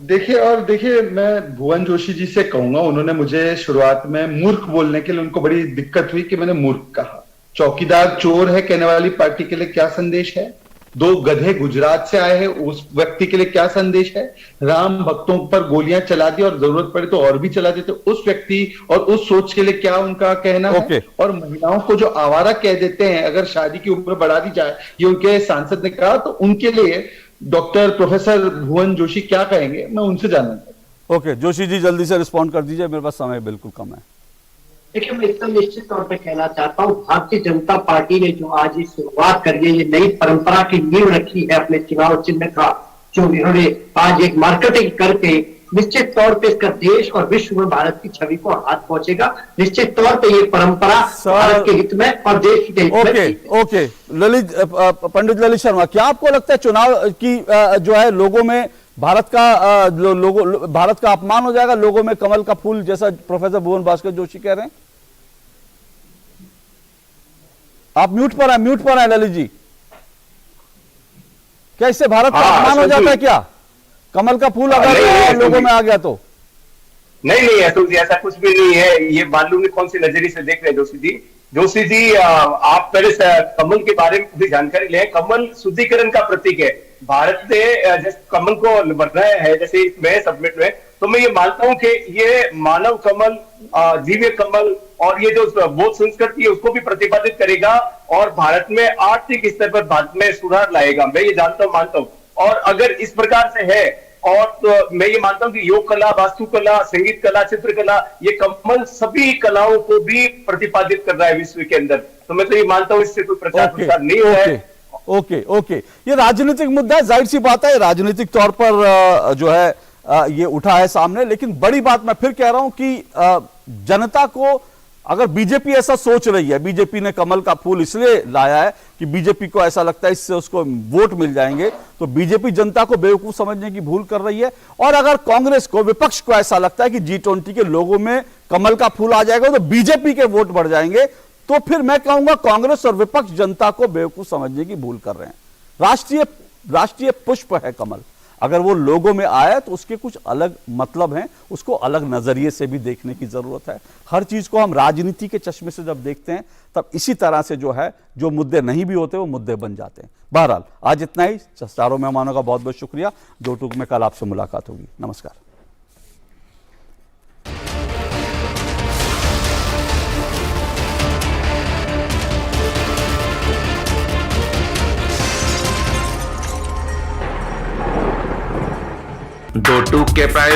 देखिए मैं भुवन जोशी जी से कहूंगा, उन्होंने मुझे शुरुआत में मूर्ख बोलने के लिए उनको बड़ी दिक्कत हुई कि मैंने मूर्ख कहा। चौकीदार चोर है कहने वाली पार्टी के लिए क्या संदेश है? 2 गधे गुजरात से आए हैं उस व्यक्ति के लिए क्या संदेश है? राम भक्तों पर गोलियां चला दी और जरूरत पड़े तो और भी चला देते, उस व्यक्ति और उस सोच के लिए क्या उनका कहना है? और महिलाओं को जो आवारा कह देते हैं अगर शादी की उम्र बढ़ा दी जाए, ये उनके सांसद ने कहा, तो उनके लिए डॉक्टर प्रोफेसर भुवन जोशी क्या कहेंगे, मैं उनसे जानना चाहता हूं। जोशी जी जल्दी से रिस्पॉन्ड कर दीजिए, मेरे पास समय बिल्कुल कम है। देखिए मैं एकदम निश्चित तौर पे कहना चाहता हूँ, भारतीय जनता पार्टी ने जो आज ये शुरुआत करी है, ये नई परंपरा की नींव रखी है अपने चुनाव चिन्ह का, जो इन्होंने आज एक मार्केटिंग करके निश्चित तौर पे इसका देश और विश्व में भारत की छवि को हाथ पहुंचेगा। निश्चित तौर पे ये परंपरा भारत के हित में और देश के हित में। ओके पंडित ललित शर्मा, क्या आपको लगता है चुनाव की जो है लोगों में भारत का अपमान हो जाएगा, लोगों में कमल का फूल, जैसा प्रोफेसर भुवन भास्कर जोशी कह रहे हैं? आप म्यूट पर हैं ललित जी। क्या इससे भारत का अपमान हो जाता है क्या, कमल का फूल अगर लोगों में आ गया तो? नहीं अशोक जी, ऐसा कुछ भी नहीं है। ये मालूम नहीं कौन सी नजरिए से देख रहे हैं जोशी जी। आप पहले कमल के बारे में पूरी जानकारी लें। कमल शुद्धिकरण का प्रतीक है। भारत ने जैसे कमल को बनाया है, जैसे इसमें सबमिट में, तो मैं ये मानता हूं कि ये मानव कमल, दिव्य कमल और ये जो बौद्ध संस्कृति है उसको भी प्रतिपादित करेगा और भारत में आर्थिक स्तर पर भारत में सुधार लाएगा। मैं ये मानता हूं। और अगर इस प्रकार से है, और तो मैं ये मानता हूं कि योग कला, वास्तुकला, संगीत कला, चित्रकला, ये कमल सभी कलाओं को भी प्रतिपादित कर रहा है विश्व के अंदर। तो मैं तो ये मानता हूं इससे कोई प्रचार प्रसार नहीं हुआ है। ओके, ये राजनीतिक मुद्दा है, जाहिर सी बात है, राजनीतिक तौर पर जो है ये उठा है सामने। लेकिन बड़ी बात मैं फिर कह रहा हूं कि जनता को, अगर बीजेपी ऐसा सोच रही है, बीजेपी ने कमल का फूल इसलिए लाया है कि बीजेपी को ऐसा लगता है इससे उसको वोट मिल जाएंगे, तो बीजेपी जनता को बेवकूफ समझने की भूल कर रही है। और अगर कांग्रेस को, विपक्ष को ऐसा लगता है कि G20 के लोगों में कमल का फूल आ जाएगा तो बीजेपी के वोट बढ़ जाएंगे, तो फिर मैं कहूंगा कांग्रेस और विपक्ष जनता को बेवकूफ समझने की भूल कर रहे हैं। राष्ट्रीय पुष्प है कमल, अगर वो लोगों में आया तो उसके कुछ अलग मतलब हैं, उसको अलग नजरिए से भी देखने की जरूरत है। हर चीज को हम राजनीति के चश्मे से जब देखते हैं तब इसी तरह से जो है, जो मुद्दे नहीं भी होते वो मुद्दे बन जाते हैं। बहरहाल आज इतना ही। चारों मेहमानों का बहुत बहुत शुक्रिया। दो टूक में कल आपसे मुलाकात होगी। नमस्कार। 2 टूक के प्राइस